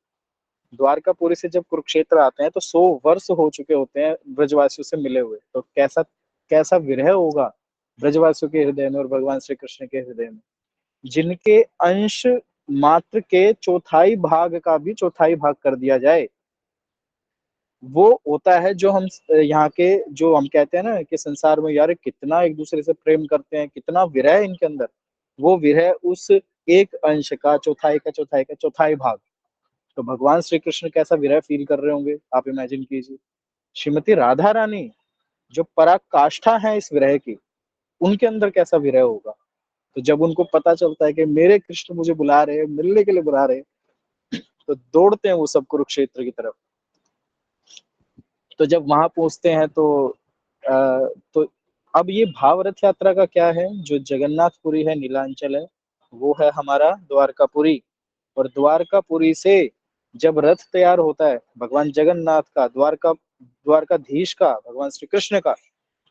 द्वारकापुरी से जब कुरुक्षेत्र आते हैं तो 100 वर्ष हो चुके होते हैं ब्रजवासियों से मिले हुए, तो कैसा कैसा विरह होगा ब्रजवासियों के हृदय में और भगवान श्री कृष्ण के हृदय में। जिनके अंश मात्र के चौथाई भाग का भी चौथाई भाग कर दिया जाए, वो होता है जो हम यहाँ के, जो हम कहते हैं ना कि संसार में यार कितना एक दूसरे से प्रेम करते हैं, कितना विरह है इनके अंदर, वो विरह उस एक अंश का चौथाई का चौथाई का चौथाई भाग। तो भगवान श्री कृष्ण कैसा विरह फील कर रहे होंगे, आप इमेजिन कीजिए। श्रीमती राधा रानी जो पराकाष्ठा है इस विरह की, उनके अंदर कैसा विरह होगा। तो जब उनको पता चलता है कि मेरे कृष्ण मुझे बुला रहे हैं, मिलने के लिए बुला रहे हैं, तो दौड़ते हैं वो सब कुरुक्षेत्र की तरफ। तो जब वहां पहुंचते हैं तो अब ये भाव रथ यात्रा का क्या है, जो जगन्नाथपुरी है, नीलांचल है, वो है हमारा द्वारकापुरी। और द्वारकापुरी से जब रथ तैयार होता है भगवान जगन्नाथ का, द्वारकाधीश का, भगवान श्री कृष्ण का,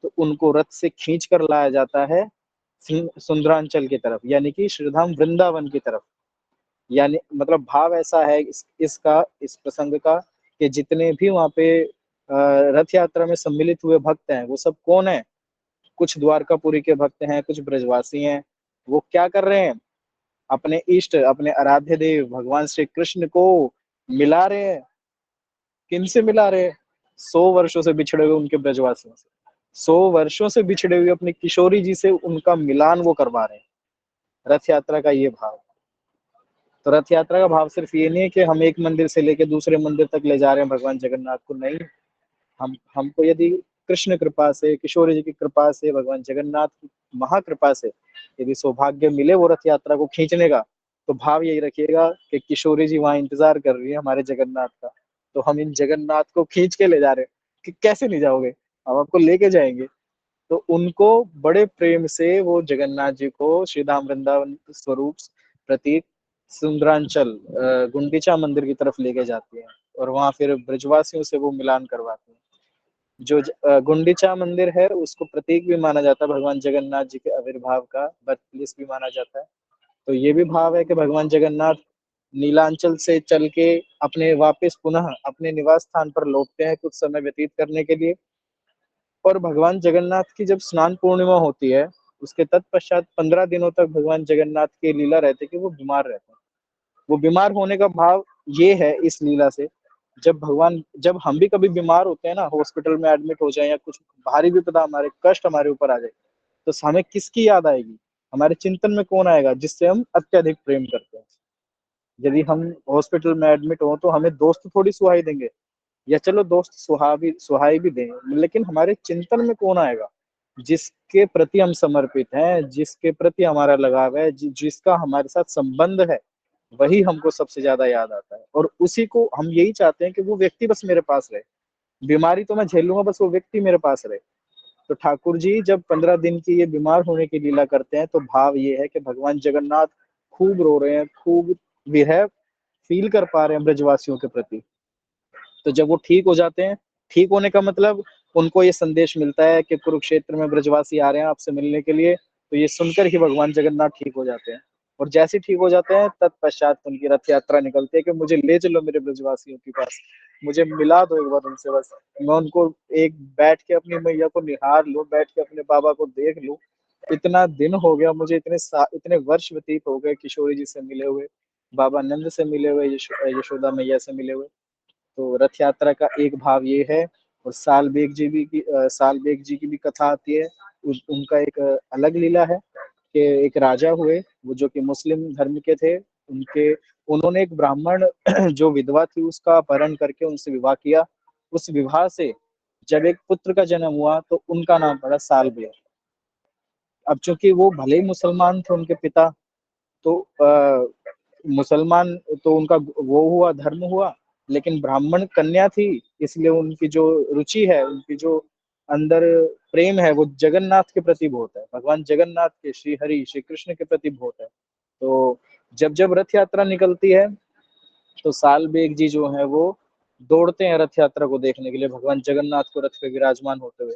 तो उनको रथ से खींच कर लाया जाता है सुंदरांचल की तरफ, यानी कि श्रीधाम वृंदावन की तरफ। यानी मतलब भाव ऐसा है इस प्रसंग का, कि जितने भी वहां पे रथ यात्रा में सम्मिलित हुए भक्त हैं, वो सब कौन है? कुछ द्वारकापुरी के भक्त हैं, कुछ ब्रजवासी हैं। वो क्या कर रहे हैं? अपने इष्ट, अपने आराध्य देव भगवान श्री कृष्ण को मिला रहे हैं। किन से मिला रहे हैं? 100 वर्षों से बिछड़े हुए उनके ब्रजवासियों से, 100 वर्षों से बिछड़े हुए अपनी किशोरी जी से उनका मिलान वो करवा रहे हैं। रथ यात्रा का ये भाव। तो रथ यात्रा का भाव सिर्फ ये नहीं है कि हम एक मंदिर से लेके दूसरे मंदिर तक ले जा रहे हैं भगवान जगन्नाथ को, नहीं। हमको यदि कृष्ण कृपा से, किशोरी जी की कृपा से, भगवान जगन्नाथ की महाकृपा से यदि सौभाग्य मिले वो रथ यात्रा को खींचने का, तो भाव यही रखिएगा कि किशोरी जी वहां इंतजार कर रही है हमारे जगन्नाथ का। तो हम इन जगन्नाथ को खींच के ले जा रहे हैं। कि कैसे नहीं जाओगे, हम आपको लेके जाएंगे। तो उनको बड़े प्रेम से वो जगन्नाथ जी को श्रीधाम वृंदावन स्वरूप प्रतीक सुंदरांचल गुंडीचा मंदिर की तरफ लेके जाती है, और वहां फिर ब्रजवासियों से वो मिलान करवाते हैं। जो गुंडीचा मंदिर है उसको प्रतीक भी माना जाता है भगवान जगन्नाथ जी के आविर्भाव का, बर्थ प्लेस भी माना जाता है। तो ये भी भाव है कि भगवान जगन्नाथ नीलांचल से चल के अपने वापस पुनः अपने निवास स्थान पर लौटते हैं कुछ समय व्यतीत करने के लिए। और भगवान जगन्नाथ की जब स्नान पूर्णिमा होती है, उसके तत्पश्चात 15 दिनों तक भगवान जगन्नाथ की लीला रहती है कि वो बीमार रहते हैं। वो बीमार होने का भाव ये है इस लीला से, जब हम भी कभी बीमार होते हैं ना, हॉस्पिटल में एडमिट हो जाए या कुछ भारी विपदा, हमारे कष्ट हमारे ऊपर आ जाए, तो हमें किसकी याद आएगी? हमारे चिंतन में कौन आएगा? जिससे हम अत्यधिक प्रेम करते हैं। यदि हम हॉस्पिटल में एडमिट हो तो हमें दोस्त थोड़ी सुहाई देंगे, या चलो दोस्त सुहाई भी दें, लेकिन हमारे चिंतन में कौन आएगा? जिसके प्रति हम समर्पित हैं, जिसके प्रति हमारा लगाव है, जिसका हमारे साथ संबंध है, वही हमको सबसे ज्यादा याद आता है। और उसी को हम यही चाहते हैं कि वो व्यक्ति बस मेरे पास रहे। बीमारी तो मैं झेल लूंगा, बस वो व्यक्ति मेरे पास रहे। तो ठाकुर जी जब 15 दिन की ये बीमार होने की लीला करते हैं, तो भाव ये है कि भगवान जगन्नाथ खूब रो रहे हैं, खूब विरह फील कर पा रहे हैं ब्रजवासियों के प्रति। तो जब वो ठीक हो जाते हैं, ठीक होने का मतलब उनको ये संदेश मिलता है कि कुरुक्षेत्र में ब्रजवासी आ रहे हैं आपसे मिलने के लिए, तो ये सुनकर ही भगवान जगन्नाथ ठीक हो जाते हैं। और जैसे ठीक हो जाते हैं तत्पश्चात उनकी रथ यात्रा निकलती है कि मुझे ले चलो मेरे ब्रजवासियों के पास, मुझे मिला दो एक बार उनसे, बस मैं उनको एक बैठ के अपनी मैया को निहार लूं, बैठ के अपने बाबा को देख लूं। इतना दिन हो गया मुझे, इतने वर्ष व्यतीत हो गए किशोरी जी से मिले हुए, बाबा नंद से मिले हुए, यशोदा मैया से मिले हुए। तो रथ यात्रा का एक भाव ये है। और साल बेग जी की भी कथा आती है। उनका एक अलग लीला है कि एक राजा हुए, वो जो कि मुस्लिम धर्म के थे। उन्होंने एक ब्राह्मण जो विधवा थी उसका अपहरण करके उनसे विवाह किया। उस विवाह से जब एक पुत्र का जन्म हुआ तो उनका नाम पड़ा साल बेग। अब चूंकि वो भले ही मुसलमान थे उनके पिता, तो मुसलमान, तो उनका वो हुआ, धर्म हुआ, लेकिन ब्राह्मण कन्या थी, इसलिए उनकी जो रुचि है, उनकी जो अंदर प्रेम है, वो जगन्नाथ के प्रति बहुत है, भगवान जगन्नाथ के, श्री हरि श्री कृष्ण के प्रति बहुत है। तो जब जब रथ यात्रा निकलती है तो साल बेग जी जो है वो दौड़ते हैं रथ यात्रा को देखने के लिए, भगवान जगन्नाथ को रथ पे विराजमान होते हुए।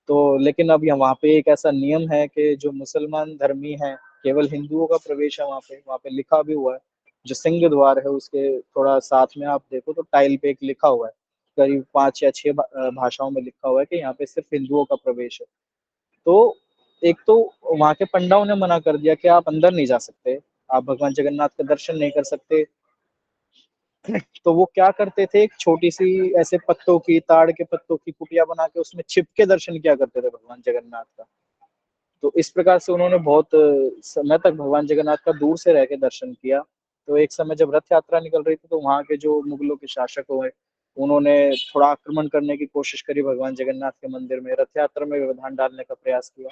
तो लेकिन अब यहाँ पे एक ऐसा नियम है कि जो मुसलमान धर्मी हैं, केवल हिंदुओं का प्रवेश है वहाँ पे लिखा भी हुआ है। जो सिंह द्वार है उसके थोड़ा साथ में आप देखो तो टाइल पे एक लिखा हुआ है, करीब 5 या 6 भाषाओं में लिखा हुआ है कि यहाँ पे सिर्फ हिंदुओं का प्रवेश है। तो एक तो वहाँ के पंडाओं ने मना कर दिया कि आप अंदर नहीं जा सकते, आप भगवान जगन्नाथ का दर्शन नहीं कर सकते। तो वो क्या करते थे, एक छोटी-सी ऐसे पत्तों की, ताड़ के पत्तों की कुटिया बना के उसमें छिप के दर्शन किया करते थे भगवान जगन्नाथ का। तो इस प्रकार से उन्होंने बहुत समय तक भगवान जगन्नाथ का दूर से रह के दर्शन किया। तो एक समय जब रथ यात्रा निकल रही थी तो वहाँ के जो मुगलों के शासक हुए, उन्होंने थोड़ा आक्रमण करने की कोशिश करी भगवान जगन्नाथ के मंदिर में, रथ यात्रा में व्यवधान डालने का प्रयास किया।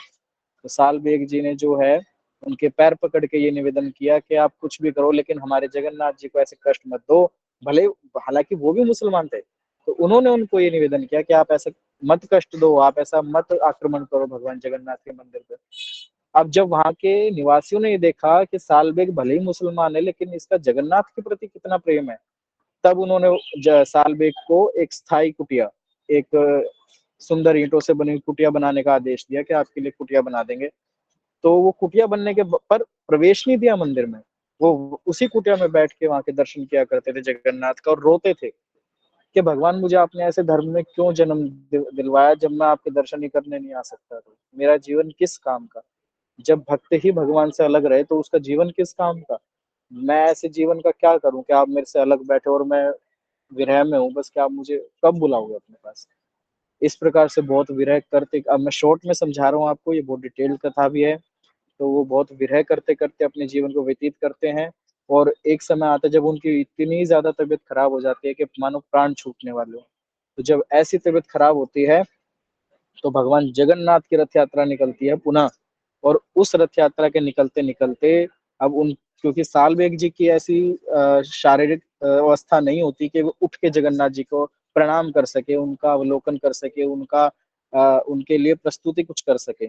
तो साल बेग जी ने जो है उनके पैर पकड़ के ये निवेदन किया कि आप कुछ भी करो लेकिन हमारे जगन्नाथ जी को ऐसे कष्ट मत दो। भले हालांकि वो भी मुसलमान थे, तो उन्होंने उनको ये निवेदन किया कि आप ऐसा मत कष्ट दो, आप ऐसा मत आक्रमण करो भगवान जगन्नाथ के मंदिर पे। अब जब वहां के निवासियों ने ये देखा कि साल बेग भले ही मुसलमान है लेकिन इसका जगन्नाथ के प्रति कितना प्रेम है, तब उन्होंने साल बेग को एक स्थायी कुटिया, एक सुंदर ईंटों से बनी हुई कुटिया बनाने का आदेश दिया कि आपके लिए कुटिया बना देंगे। तो वो कुटिया बनने के पर प्रवेश नहीं दिया मंदिर में। वो उसी कुटिया में बैठ के वहाँ के दर्शन किया करते थे जगन्नाथ का और रोते थे कि भगवान मुझे आपने ऐसे धर्म में क्यों जन्म दिलवाया जब मैं आपके दर्शन ही करने नहीं आ सकता। तो मेरा जीवन किस काम का? जब भक्त ही भगवान से अलग रहे तो उसका जीवन किस काम का? मैं ऐसे जीवन का क्या करूं कि आप मेरे से अलग बैठे और मैं विरह में हूँ, बस कि आप मुझे कब बुलाओगे अपने पास? इस प्रकार से बहुत विरह करते, अब मैं शॉर्ट में समझा रहा हूँ आपको, ये बहुत डिटेल्ड कथा भी है। तो वो बहुत विरह करते-करते अपने जीवन को व्यतीत करते हैं और एक समय आता है जब उनकी इतनी ज़्यादा तबीयत खराब हो जाती है कि मानो प्राण छूटने वाले हों। तो जब ऐसी तबीयत खराब होती है, तो भगवान जगन्नाथ की रथ यात्रा निकलती है पुनः और उस रथ यात्रा के निकलते-निकलते अब उन क्योंकि साल बेग जी की ऐसी शारीरिक अवस्था नहीं होती कि वो उठ के जगन्नाथ जी को प्रणाम कर सके, उनका अवलोकन कर सके, उनके लिए प्रस्तुति कुछ कर सके।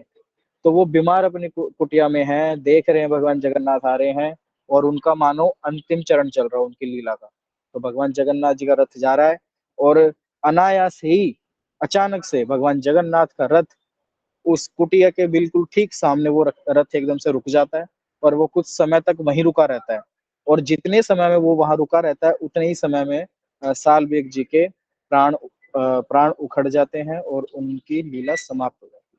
तो वो बीमार अपनी कुटिया में हैं, देख रहे हैं भगवान जगन्नाथ आ रहे हैं और उनका मानो अंतिम चरण चल रहा है उनकी लीला का। तो भगवान जगन्नाथ जी का रथ जा रहा है और अनायास ही अचानक से भगवान जगन्नाथ का रथ उस कुटिया के बिल्कुल ठीक सामने वो रथ एकदम से रुक जाता है और वो कुछ समय तक वहीं रुका रहता है। और जितने समय में वो वहां रुका रहता है उतने ही समय में साल बेग जी के प्राण उखड़ जाते हैं और उनकी लीला समाप्त हो जाती है।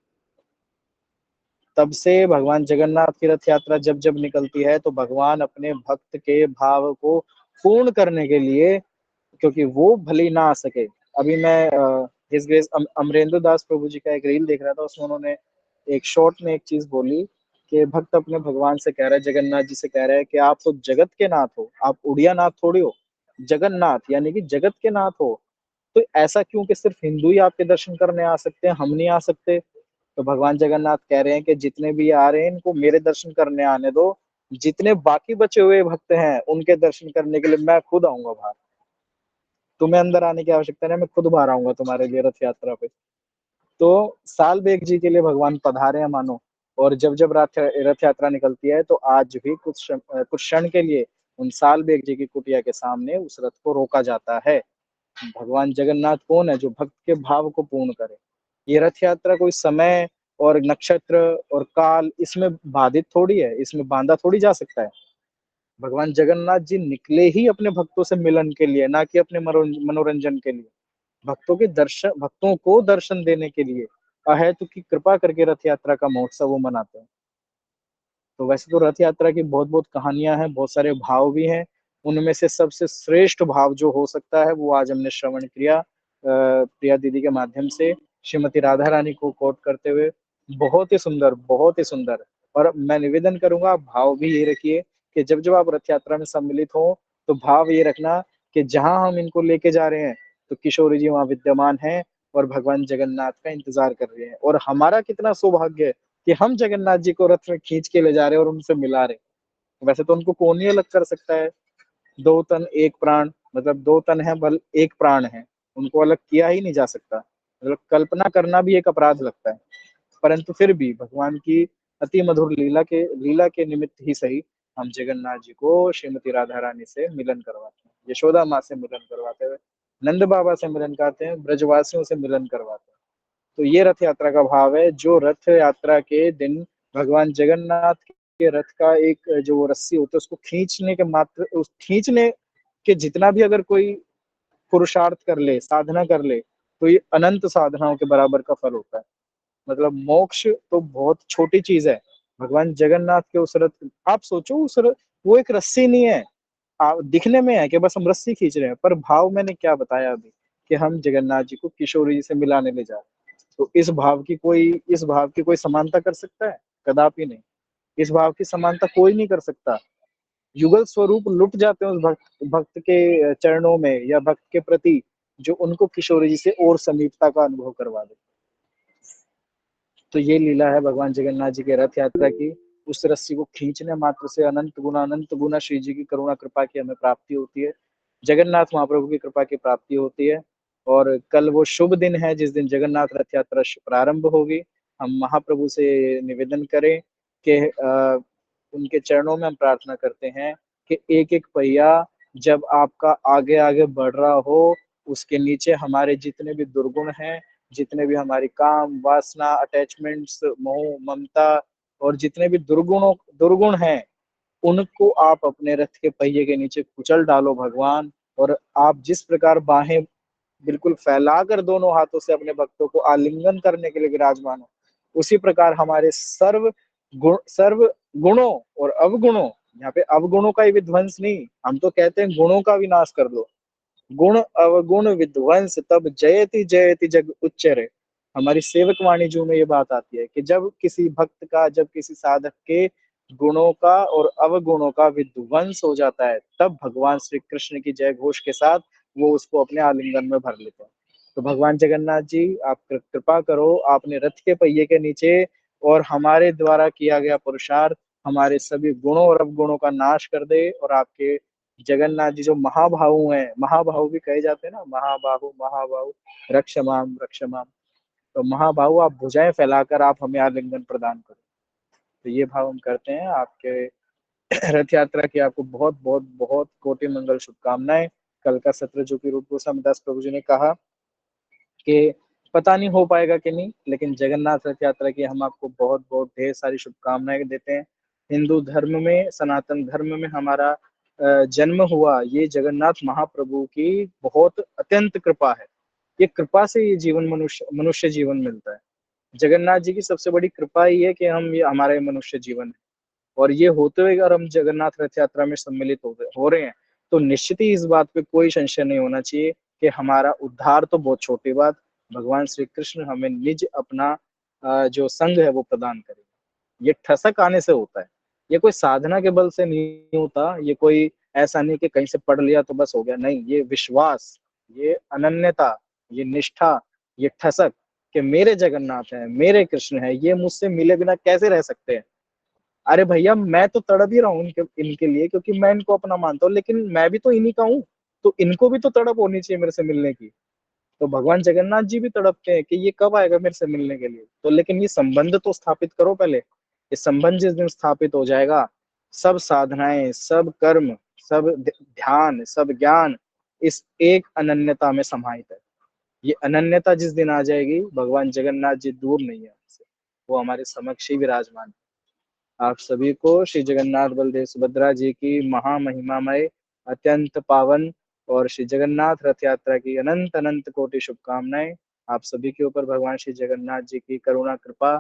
तब से भगवान जगन्नाथ की रथ यात्रा जब-जब निकलती है तो भगवान अपने भक्त के भाव को पूर्ण करने के लिए, क्योंकि वो भले ही ना आ सके। अभी मैं हिज ग्रेस अमरेंद्र दास प्रभु जी का एक रील देख रहा था, उसमें उन्होंने एक शॉर्ट में एक चीज़ बोली कि भक्त अपने भगवान से कह रहा है, जगन्नाथ जी से कह रहा है कि आप तो जगत के नाथ हो, आप उड़िया नाथ थोड़ी हो। जगन्नाथ यानी कि जगत के नाथ हो। तो ऐसा क्यों कि सिर्फ हिंदू ही आपके दर्शन करने आ सकते हैं, हम नहीं आ सकते? तो भगवान जगन्नाथ कह रहे हैं कि जितने भी आ रहे हैं इनको मेरे दर्शन करने आने दो। जितने बाकी बचे हुए भक्त हैं उनके दर्शन करने के लिए मैं खुद आऊँगा बाहर। तुम्हें अंदर आने की आवश्यकता नहीं है, मैं खुद बाहर आऊँगा तुम्हारे लिए रथ यात्रा पे। तो साल बेग जी के लिए भगवान पधारे हैं मानो। और जब-जब रथ यात्रा निकलती है तो आज भी कुछ क्षण के लिए उन साल बेग जी की कुटिया के सामने उस रथ को रोका जाता है। भगवान जगन्नाथ कौन है? जो भक्त के भाव को पूर्ण करे। ये रथ यात्रा कोई समय और नक्षत्र और काल इसमें बाधित थोड़ी है, इसमें बाँधा थोड़ी जा सकता है। भगवान जगन्नाथ जी निकले ही अपने भक्तों से मिलन के लिए, ना कि अपने मनोरंजन के लिए। भक्तों को दर्शन देने के लिए अहेतु की कृपा करके रथ यात्रा का महोत्सव वो मनाते हैं। तो वैसे तो रथ यात्रा की बहुत-बहुत कहानियाँ हैं, बहुत सारे भाव भी हैं। उनमें से सबसे श्रेष्ठ भाव जो हो सकता है वो आज हमने श्रवण किया प्रिया दीदी के माध्यम से, श्रीमती राधा रानी को कोट करते हुए। बहुत ही सुंदर, बहुत ही सुंदर। और मैं निवेदन करूँगा आप भाव भी ये रखिए कि जब-जब आप रथ यात्रा में सम्मिलित हों, तो भाव ये रखना कि जहाँ हम इनको लेके जा रहे हैं, तो किशोरी जी वहाँ विद्यमान हैं और भगवान जगन्नाथ का इंतज़ार कर रहे हैं। और हमारा कितना सौभाग्य है कि हम जगन्नाथ जी को रथ में खींच के ले जा रहे हैं और उनसे मिला रहे हैं। वैसे तो उनको कौन ही अलग कर सकता है? 2 तन 1 प्राण, मतलब 2 तन है बल 1 प्राण है। उनको अलग किया ही नहीं जा सकता। मतलब कल्पना करना भी एक अपराध लगता है। परंतु फिर भी भगवान की अति मधुर लीला के निमित्त ही सही हम जगन्नाथ जी को श्रीमती राधा रानी से मिलन करवाते हैं। यशोदा माँ से मिलन करवाते हैं, नंद बाबा से मिलन कराते हैं, ब्रजवासियों से मिलन करवाते हैं। तो ये रथ यात्रा का भाव है। जो रथ यात्रा के दिन भगवान जगन्नाथ के रथ का एक जो वो रस्सी होती है उसको खींचने के मात्र उस खींचने के जितना भी अगर कोई पुरुषार्थ कर ले, साधना कर ले, तो ये अनंत साधनाओं के बराबर का फल होता है। मतलब मोक्ष तो बहुत छोटी चीज है भगवान जगन्नाथ के उस रथ। आप सोचो वो एक रस्सी नहीं है। दिखने में है कि बस हम रस्सी खींच रहे हैं, पर भाव मैंने क्या बताया अभी कि हम जगन्नाथ जी को किशोरी जी से मिलाने ले जा रहे हैं। तो इस भाव की कोई समानता कर सकता है? कदापि नहीं। इस भाव की समानता कोई नहीं कर सकता। युगल स्वरूप लुट जाते हैं उस भक्त के चरणों में या भक्त के प्रति, जो उनको किशोरी जी से और समीपता का अनुभव करवा दे। तो ये लीला है भगवान जगन्नाथ जी के रथ यात्रा की। उस रस्सी को खींचने मात्र से अनंत गुना श्री जी की करुणा कृपा की हमें प्राप्ति होती है, जगन्नाथ महाप्रभु की कृपा की प्राप्ति होती है। और कल वो शुभ दिन है जिस दिन जगन्नाथ रथ यात्रा प्रारंभ होगी। हम महाप्रभु से निवेदन करें कि उनके चरणों में हम प्रार्थना करते हैं कि एक एक पहिया जब आपका आगे आगे बढ़ रहा हो, उसके नीचे हमारे जितने भी दुर्गुण हैं, जितने भी हमारी काम वासना अटैचमेंट्स मोह ममता और जितने भी दुर्गुण हैं, उनको आप अपने रथ के पहिए के नीचे कुचल डालो भगवान। और आप जिस प्रकार बाहें बिल्कुल फैलाकर दोनों हाथों से अपने भक्तों को आलिंगन करने के लिए विराजमान हो, उसी प्रकार हमारे सर्व गुणों और अवगुणों, यहाँ पे अवगुणों का ही विध्वंस नहीं, हम तो कहते हैं गुणों का विनाश कर दो। गुण अवगुण विध्वंस तब जयति जयति जग उच्चरे। हमारी सेवक वाणी जो में ये बात आती है कि जब किसी भक्त का, जब किसी साधक के गुणों का और अवगुणों का विध्वंस हो जाता है, तब भगवान श्री कृष्ण की जय घोष के साथ वो उसको अपने आलिंगन में भर लेते हैं। तो भगवान जगन्नाथ जी, आप कृपा करो, आपने रथ के पहिए के नीचे और हमारे द्वारा किया गया पुरुषार्थ हमारे सभी गुणों और अवगुणों का नाश कर दे। और आपके जगन्नाथ जी जो महाबाहु हैं, महाबाहु भी कहे जाते हैं ना, महाबाहु महाबाहु रक्षमाम रक्षमाम, तो महाबाहु आप भुजाएं फैलाकर आप हमें आलिंगन प्रदान करो। तो ये भाव हम करते हैं। आपके रथ यात्रा की आपको बहुत बहुत बहुत कोटि मंगल शुभकामनाएं। कल का सत्र जो कि रूप गोस्वामी दास प्रभु जी ने कहा कि पता नहीं हो पाएगा कि नहीं, लेकिन जगन्नाथ रथ यात्रा की हम आपको बहुत बहुत ढेर सारी शुभकामनाएं देते हैं। हिंदू धर्म में, सनातन धर्म में हमारा जन्म हुआ, ये जगन्नाथ महाप्रभु की बहुत अत्यंत कृपा है। ये कृपा से ये जीवन मनुष्य जीवन मिलता है। जगन्नाथ जी की सबसे बड़ी कृपा ही है कि हम ये हमारे मनुष्य जीवन है। और ये होते हुए अगर हम जगन्नाथ रथ यात्रा में सम्मिलित हो रहे हैं, तो निश्चित ही इस बात पे कोई संशय नहीं होना चाहिए कि हमारा उद्धार तो बहुत छोटी बात, भगवान श्री कृष्ण हमें निज अपना जो संग है वो प्रदान करेगा। ये ठसक आने से होता है, ये कोई साधना के बल से नहीं होता, ये कोई ऐसा नहीं कि कहीं से पढ़ लिया तो बस हो गया, नहीं, ये विश्वास, ये अनन्यता, ये निष्ठा, ये ठसक कि मेरे जगन्नाथ है, मेरे कृष्ण है, ये मुझसे मिले बिना कैसे रह सकते हैं। अरे भैया, मैं तो तड़प ही रहा हूँ इनके लिए, क्योंकि मैं इनको अपना मानता हूँ, लेकिन मैं भी तो इन्हीं का हूँ, तो इनको भी तो तड़प होनी चाहिए मेरे से मिलने की। तो भगवान जगन्नाथ जी भी तड़पते हैं कि ये कब आएगा मेरे से मिलने के लिए। तो लेकिन ये संबंध तो स्थापित करो पहले। ये संबंध जिस दिन स्थापित हो जाएगा, सब साधनाएं, सब कर्म, सब ध्यान, सब ज्ञान इस एक अनन्यता में समाहित है। ये अनन्यता जिस दिन आ जाएगी, भगवान जगन्नाथ जी दूर नहीं है हमसे, वो हमारे समक्ष ही विराजमान है। आप सभी को श्री जगन्नाथ बलदेव सुभद्रा जी की महामहिमामय अत्यंत पावन और श्री जगन्नाथ रथ यात्रा की अनंत अनंत कोटि शुभकामनाएं। आप सभी के ऊपर भगवान श्री जगन्नाथ जी की करुणा कृपा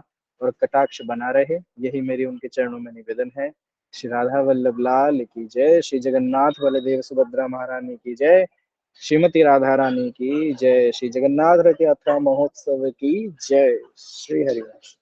और कटाक्ष बना रहे, यही मेरी उनके चरणों में निवेदन है। श्री राधा वल्लभ लाल की जय, श्री जगन्नाथ बलदेव सुभद्रा महारानी की जय, श्रीमती राधा रानी की जय, श्री जगन्नाथ रथ यात्रा महोत्सव की जय। श्री हरिवंश।